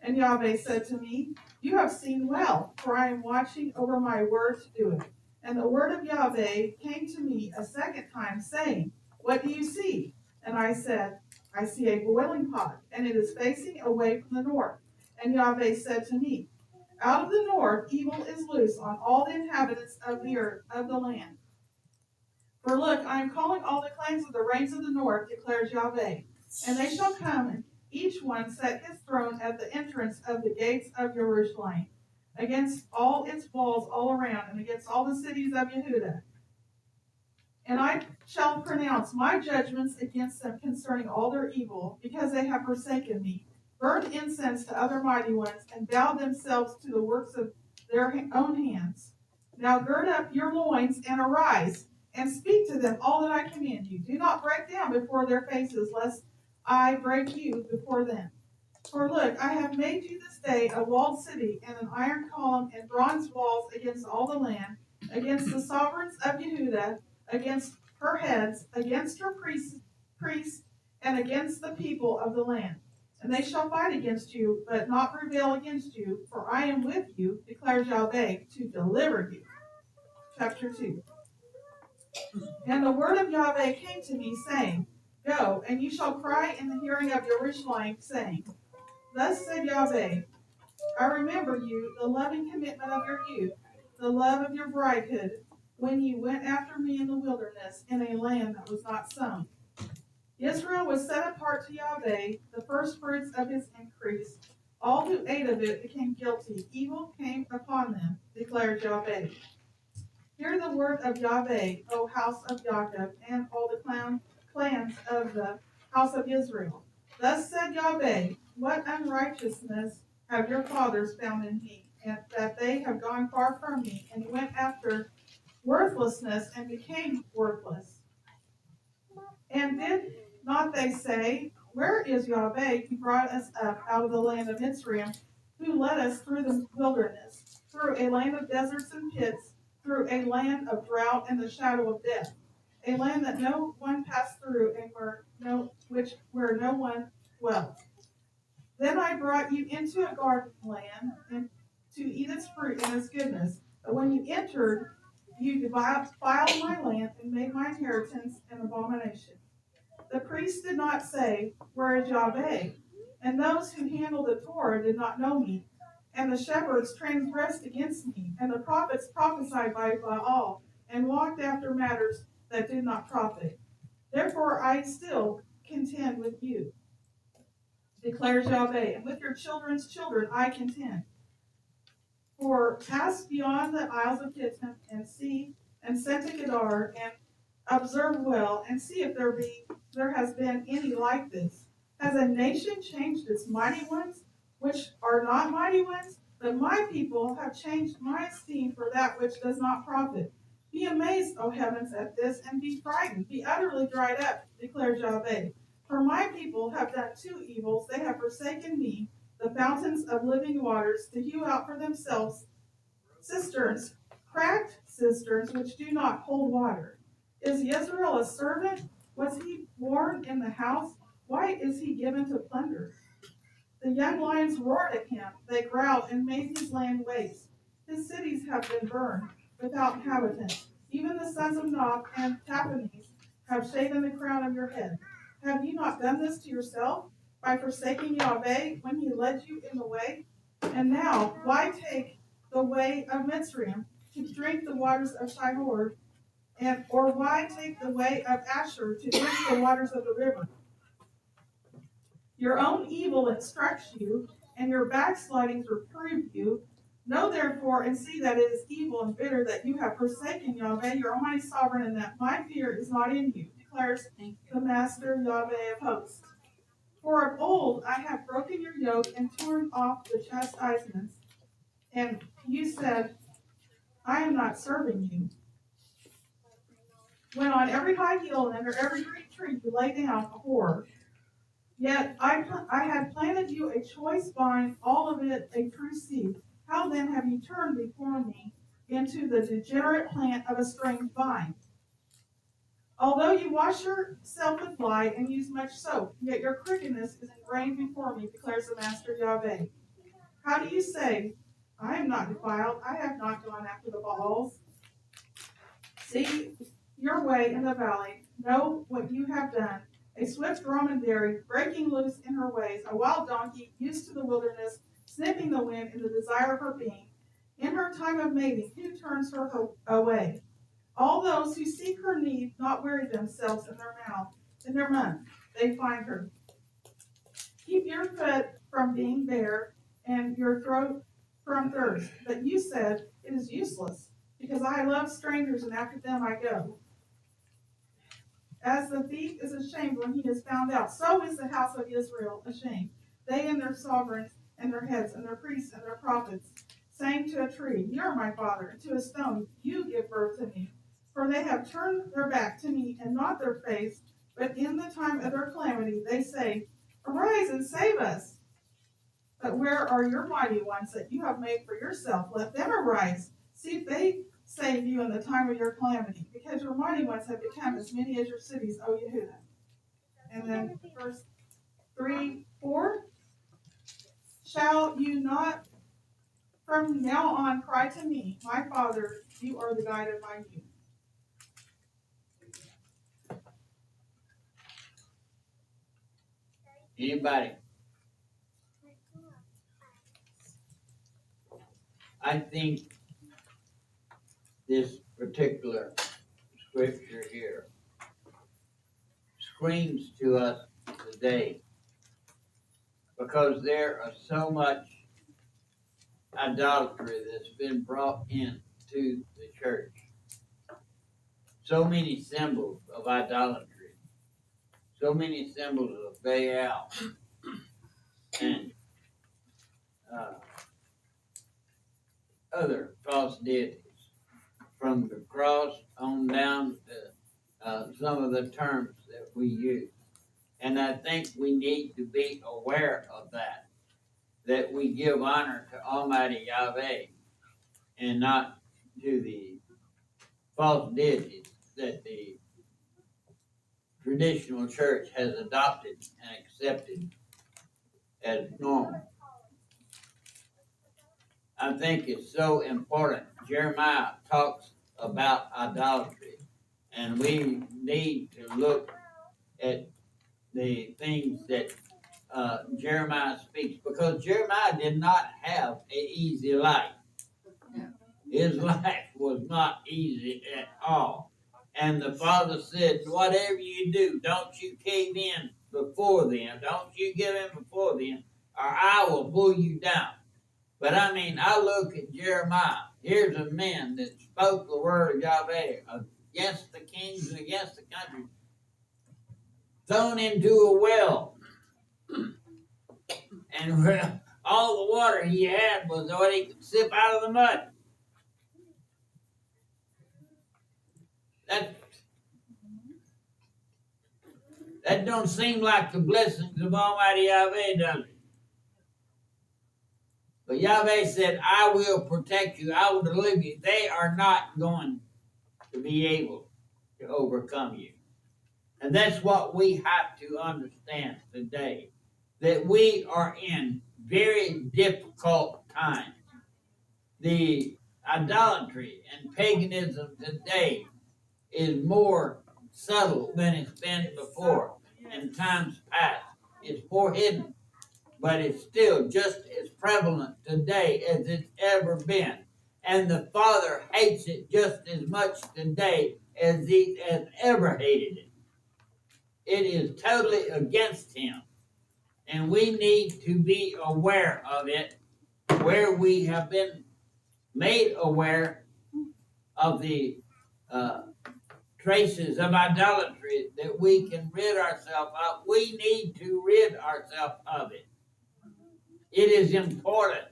And Yahweh said to me, You have seen well, for I am watching over my word to do it. And the word of Yahweh came to me a second time, saying, What do you see? And I said, I see a boiling pot, and it is facing away from the north. And Yahweh said to me, Out of the north evil is loose on all the inhabitants of the earth, of the land. For look, I am calling all the clans of the reigns of the north, declares Yahweh. And they shall come, and each one set his throne at the entrance of the gates of Jerusalem, against all its walls all around, and against all the cities of Yehudah. And I shall pronounce my judgments against them concerning all their evil, because they have forsaken me, burned incense to other mighty ones, and bowed themselves to the works of their own hands. Now gird up your loins and arise, and speak to them all that I command you. Do not break down before their faces, lest I break you before them. For look, I have made you this day a walled city, and an iron column and bronze walls against all the land, against the sovereigns of Yehudah, against her heads, against her priests, and against the people of the land. And they shall fight against you, but not prevail against you, for I am with you, declares Yahweh, to deliver you. Chapter 2. And the word of Yahweh came to me, saying, Go, and you shall cry in the hearing of Jerusalem, saying, Thus said Yahweh, I remember you, the loving commitment of your youth, the love of your bridehood, when you went after me in the wilderness, in a land that was not sown. Israel was set apart to Yahweh, the firstfruits of his increase. All who ate of it became guilty. Evil came upon them, declared Yahweh. Hear the word of Yahweh, O house of Jacob, and all the clans of the house of Israel. Thus said Yahweh, What unrighteousness have your fathers found in me, and that they have gone far from me, and went after worthlessness and became worthless. And did not they say, Where is Yahweh who brought us up out of the land of Mitzrayim, who led us through the wilderness, through a land of deserts and pits, through a land of drought and the shadow of death, a land that no one passed through, and where no one dwelt? Then I brought you into a garden land, and to eat its fruit and its goodness. But when you entered, you defiled my land and made my inheritance an abomination. The priests did not say, Where is Yahweh? And those who handled the Torah did not know me. And the shepherds transgressed against me, and the prophets prophesied by Baal, and walked after matters that did not profit. Therefore I still contend with you, declares Yahweh, and with your children's children I contend. For pass beyond the isles of Kittim, and see, and send to Kedar, and observe well, and see if there has been any like this. Has a nation changed its mighty ones, which are not mighty ones? But my people have changed my esteem for that which does not profit. Be amazed, O heavens, at this, and be frightened. Be utterly dried up, declares Yahweh. For my people have done two evils. They have forsaken me, the fountains of living waters, to hew out for themselves cisterns, cracked cisterns, which do not hold water. Is Israel a servant? Was he born in the house? Why is he given to plunder? The young lions roared at him. They growled and made his land waste. His cities have been burned without inhabitants. Even the sons of Nob and Taphanes have shaven the crown of your head. Have you not done this to yourself by forsaking Yahweh when he led you in the way? And now, why take the way of Mitzrayim to drink the waters of Shihor, or why take the way of Asher to drink the waters of the river? Your own evil instructs you, and your backslidings reprove you. Know therefore and see that it is evil and bitter that you have forsaken Yahweh, your Almighty Sovereign, and that my fear is not in you, declares the Master Yahweh of hosts. For of old I have broken your yoke and torn off the chastisements, and you said, I am not serving you. When on every high hill and under every green tree you lay down a whore, yet I had planted you a choice vine, all of it a true seed. How then have you turned before me into the degenerate plant of a strange vine? Although you wash yourself with lye and use much soap, yet your crookedness is ingrained before me, declares the Master Yahweh. How do you say, I am not defiled, I have not gone after the Baals? See your way in the valley, know what you have done. A swift dromedary breaking loose in her ways, a wild donkey used to the wilderness, sniffing the wind in the desire of her being. In her time of mating, who turns her away? All those who seek her need not weary themselves in their month, they find her. Keep your foot from being bare and your throat from thirst. But you said, it is useless, because I love strangers and after them I go. As the thief is ashamed when he is found out, so is the house of Israel ashamed. They and their sovereigns and their heads and their priests and their prophets, saying to a tree, you are my father, and to a stone, you give birth to me. For they have turned their back to me and not their face, but in the time of their calamity they say, arise and save us. But where are your mighty ones that you have made for yourself? Let them arise. See if they save you in the time of your calamity, because your mighty ones have become as many as your cities, O Yehuda. And then verse 3, 4. Shall you not from now on cry to me, my Father, you are the guide of my youth. Anybody? I think this particular scripture here screams to us today because there is so much idolatry that's been brought into the church. So many symbols of idolatry, so many symbols of Baal and other false deities, from the cross on down to some of the terms that we use. And I think we need to be aware of that we give honor to Almighty Yahweh and not to the false deities that the traditional church has adopted and accepted as normal. I think it's so important. Jeremiah talks about idolatry, and we need to look at the things that Jeremiah speaks, because Jeremiah did not have an easy life. His life was not easy at all. And the Father said, whatever you do, don't you cave in before them. Don't you give in before them, or I will pull you down. But I mean, I look at Jeremiah. Here's a man that spoke the word of Yahweh against the kings and against the country, thrown into a well. And all the water he had was what he could sip out of the mud. That don't seem like the blessings of Almighty Yahweh, does it? But Yahweh said, I will protect you. I will deliver you. They are not going to be able to overcome you. And that's what we have to understand today, that we are in very difficult times. The idolatry and paganism today is more subtle than it's been before in times past. It's more hidden, but it's still just as prevalent today as it's ever been. And the Father hates it just as much today as he has ever hated it. It is totally against him. And we need to be aware of it, where we have been made aware of the traces of idolatry that we can rid ourselves of. We need to rid ourselves of it. It is important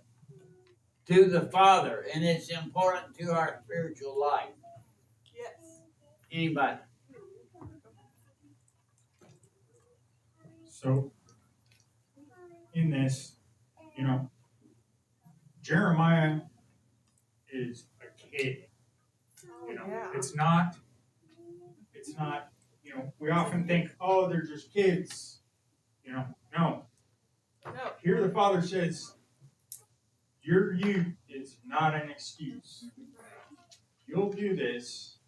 to the Father, and it's important to our spiritual life. Yes. Anybody? So, in this, Jeremiah is a kid. Yeah. It's not, we often think, oh, they're just kids. No. No. Here the Father says, your youth is not an excuse. You'll do this,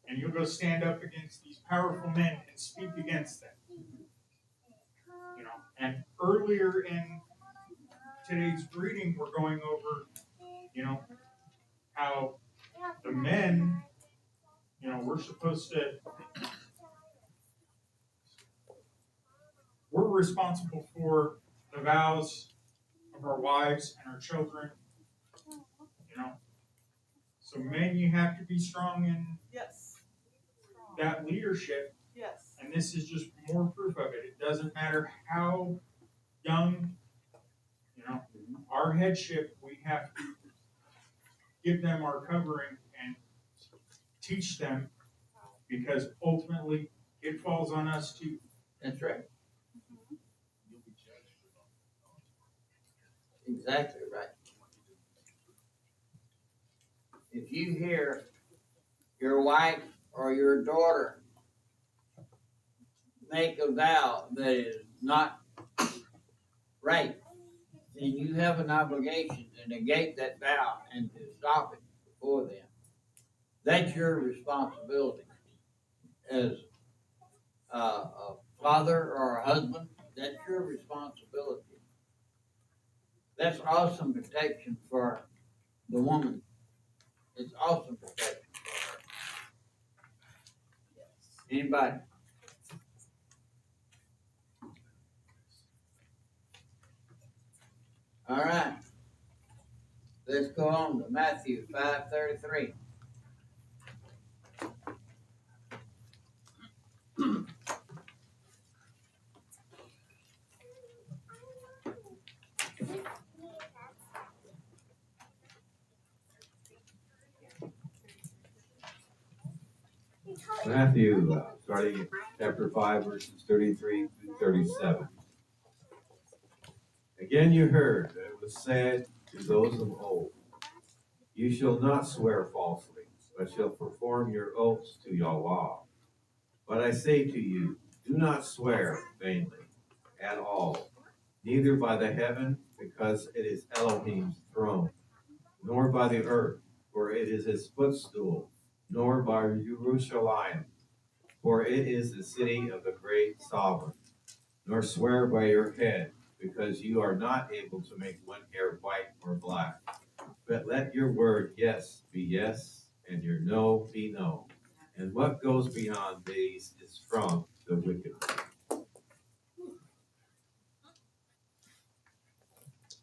and you'll go stand up against these powerful men and speak against them. And earlier in today's reading, we're going over, how the men, we're responsible for the vows of our wives and our children. So men, you have to be strong in Yes. that leadership. Yes. And this is just more proof of it. It doesn't matter how young, our headship, we have to give them our covering and teach them, because ultimately it falls on us too. That's right. Exactly right. If you hear your wife or your daughter make a vow that is not right, then you have an obligation to negate that vow and to stop it before them. That's your responsibility as a father or a husband. That's your responsibility. That's awesome protection for the woman. It's awesome protection for her. Anybody? All right. Let's go on to Matthew 5:33. Matthew, starting at chapter 5, verses 33 through 37. Again you heard that it was said to those of old, you shall not swear falsely, but shall perform your oaths to Yahweh. But I say to you, do not swear vainly at all, neither by the heaven because it is Elohim's throne, nor by the earth, for it is his footstool, nor by Jerusalem, for it is the city of the great sovereign. Nor swear by your head, because you are not able to make one hair white or black. But let your word yes be yes, and your no be no. And what goes beyond these is from the wicked.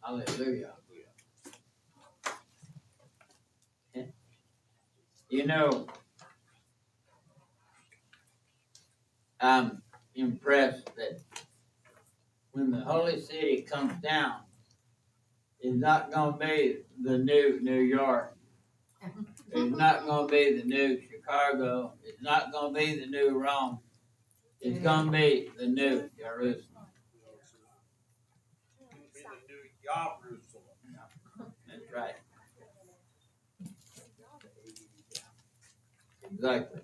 Hallelujah. You know, I'm impressed that when the holy city comes down, it's not gonna be the new New York. It's not gonna be the new Chicago. It's not gonna be the new Rome. It's gonna be the new Jerusalem. That's right. Exactly.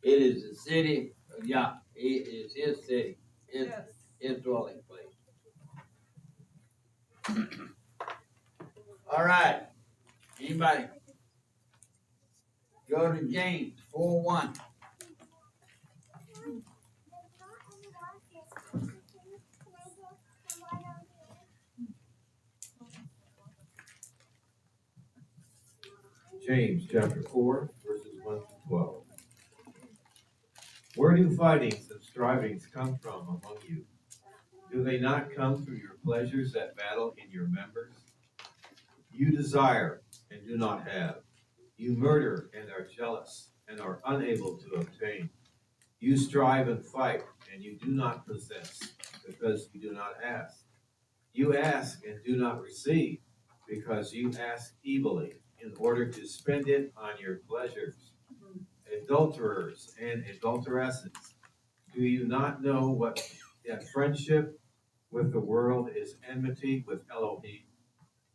It is the city of Yah. It is his city, his dwelling place. All right. Anybody? Go to James 4:1. James chapter 4, verses 1 to 12. Where do fightings and strivings come from among you? Do they not come through your pleasures that battle in your members? You desire and do not have. You murder and are jealous and are unable to obtain. You strive and fight and you do not possess because you do not ask. You ask and do not receive because you ask evilly in order to spend it on your pleasures. Adulterers and adulteresses, do you not know that friendship with the world is enmity with Elohim?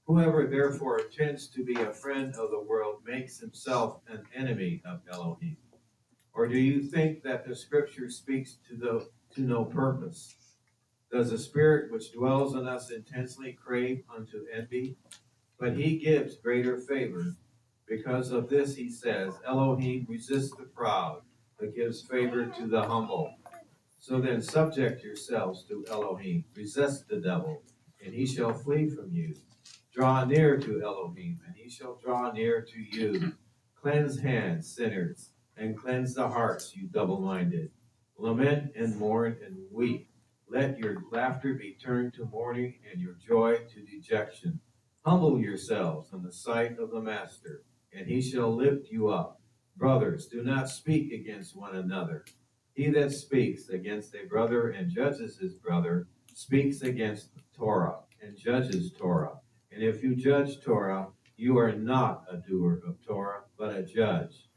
Whoever therefore intends to be a friend of the world makes himself an enemy of Elohim. Or do you think that the scripture speaks to no purpose? Does the spirit which dwells in us intensely crave unto envy? But he gives greater favor. Because of this he says, Elohim resists the proud, but gives favor to the humble. So then subject yourselves to Elohim, resist the devil, and he shall flee from you. Draw near to Elohim, and he shall draw near to you. Cleanse hands, sinners, and cleanse the hearts, you double-minded. Lament and mourn and weep. Let your laughter be turned to mourning and your joy to dejection. Humble yourselves in the sight of the Master, and he shall lift you up. Brothers, do not speak against one another. He that speaks against a brother and judges his brother speaks against Torah and judges Torah. And if you judge Torah, you are not a doer of Torah, but a judge.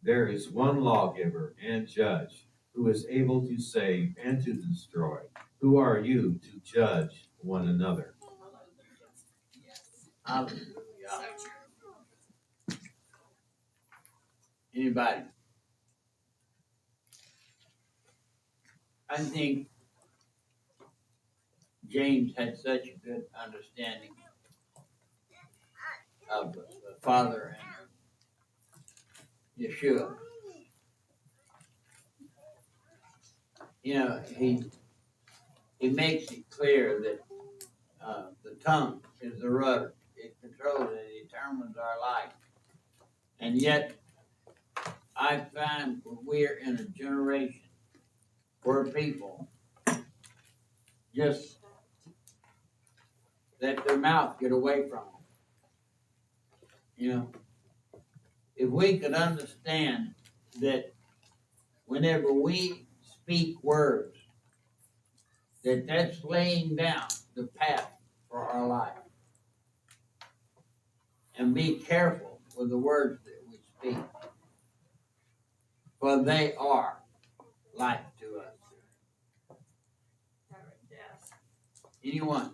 There is one lawgiver and judge who is able to save and to destroy. Who are you to judge one another? Hallelujah. Anybody? I think James had such a good understanding of the Father and Yeshua. You know, he makes it clear that the tongue is the rudder. It controls and determines our life. And yet, I find we're in a generation where people just let their mouth get away from them. You know, if we could understand that whenever we speak words, that's laying down the path for our life. And be careful with the words that we speak, for they are life to us. Anyone.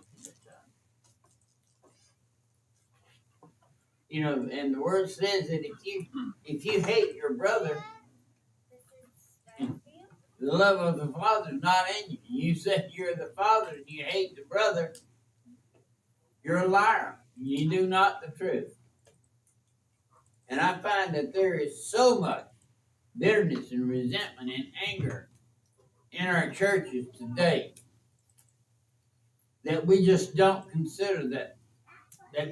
You know, and the word says that if you hate your brother, the love of the Father is not in you. You said you're the Father and you hate the brother, You're a liar. You do not the truth. And I find that there is so much bitterness and resentment and anger in our churches today that we just don't consider that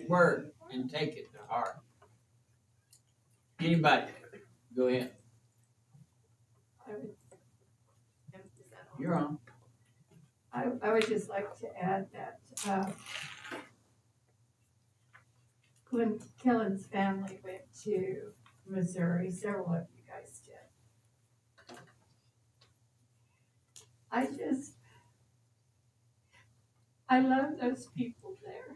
word and take it to heart. Anybody? Go ahead. You're on. I would just like to add that when Kellen's family went to Missouri, several of you guys did. I love those people there.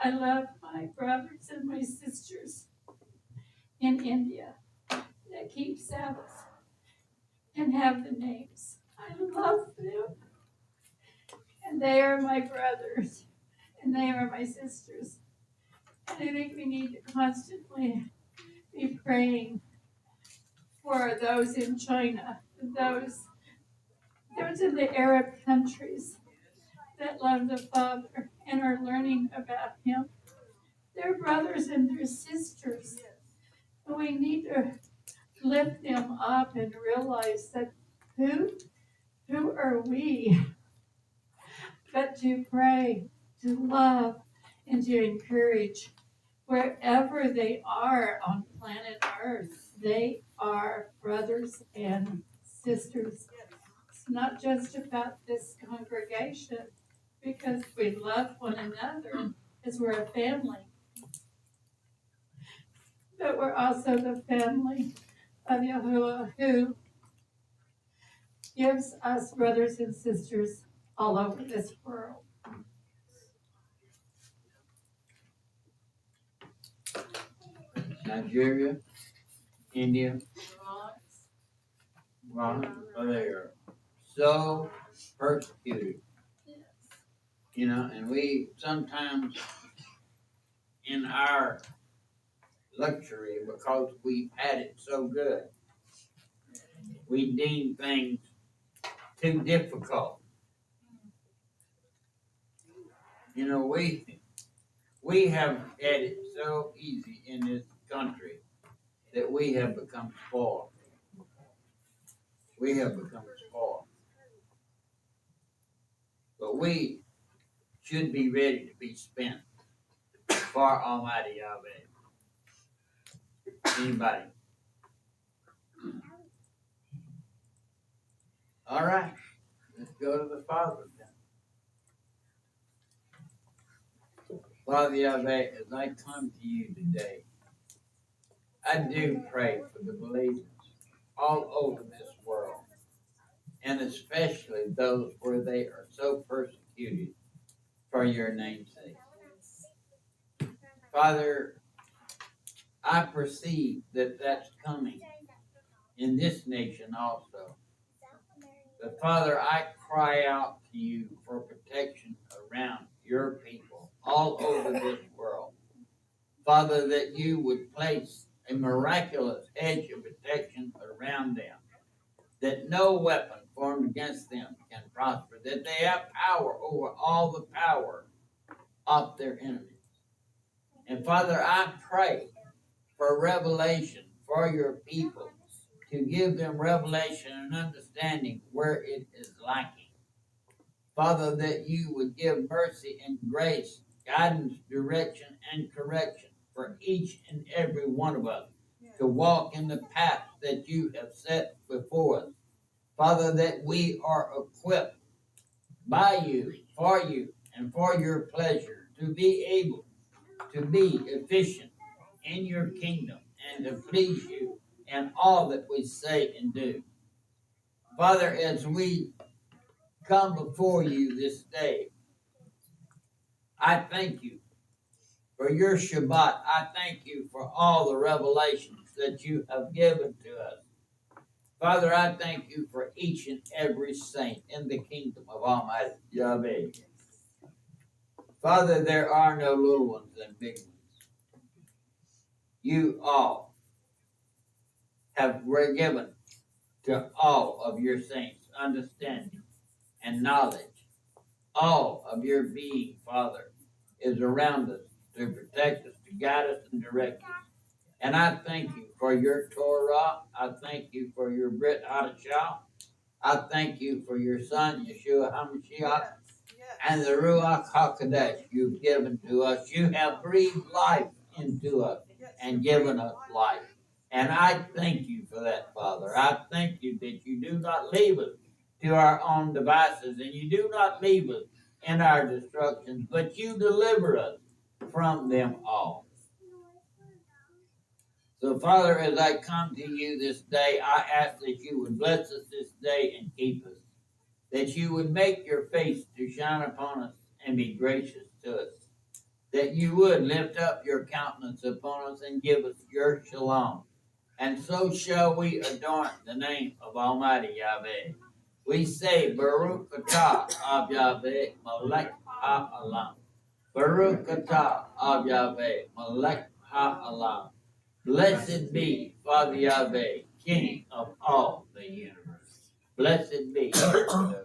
I love my brothers and my sisters in India that keep Sabbath and have the names. I love them. And they are my brothers and they are my sisters. And I think we need to constantly be praying for those in China, those in the Arab countries that love the Father and are learning about Him. They're brothers and they're sisters. And we need to lift them up and realize that who are we but to pray, to love, and to encourage wherever they are on planet Earth. They are brothers and sisters. It's not just about this congregation, because we love one another as we're a family. But we're also the family of Yahuwah, who gives us brothers and sisters all over this world. Nigeria, India, they are so persecuted. You know, and we sometimes in our luxury, because we've had it so good, we deem things too difficult. You know, we have had it so easy in this country that we have become spoiled. We have become spoiled. But we should be ready to be spent for Almighty Yahweh. Anybody? All right, let's go to the Father then. Father Yahweh, as I come to you today, I do pray for the believers all over this world, and especially those where they are so persecuted for your name's sake. Father, I perceive that that's coming in this nation also. But Father, I cry out to you for protection around your people all over this world. Father, that you would place a miraculous hedge of protection around them, that no weapon formed against them can prosper, that they have power over all the power of their enemies. And Father, I pray for revelation for your people, to give them revelation and understanding where it is lacking. Father, that you would give mercy and grace, guidance, direction, and correction for each and every one of us to walk in the path that you have set before us. Father, that we are equipped by you, and for your pleasure, to be able to be efficient in your kingdom and to please you in all that we say and do. Father, as we come before you this day, I thank you for your Shabbat. I thank you for all the revelations that you have given to us. Father, I thank you for each and every saint in the kingdom of Almighty Yahweh. Father, there are no little ones and big ones. You all were given to all of your saints understanding and knowledge, all of your being, Father, is around us to protect us, to guide us and direct us. And I thank you for your Torah. I thank you for your Brit Hadashah. I thank you for your son, Yeshua HaMashiach, and the Ruach HaKodesh you've given to us. You have breathed life into us and given us life. And I thank you for that, Father. I thank you that you do not leave us to our own devices, and you do not leave us in our destructions, but you deliver us from them all. So, Father, as I come to you this day, I ask that you would bless us this day and keep us. That you would make your face to shine upon us and be gracious to us. That you would lift up your countenance upon us and give us your shalom. And so shall we adorn the name of Almighty Yahweh. We say, Baruch atah of Yahweh, Melech ha'olam. Baruch atah of Yahweh, Melech ha'olam. Blessed be Father Yahweh, King of all the universe. Blessed be his name.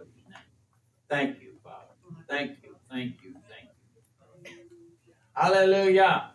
Thank you, Father. Thank you, thank you, thank you. Hallelujah.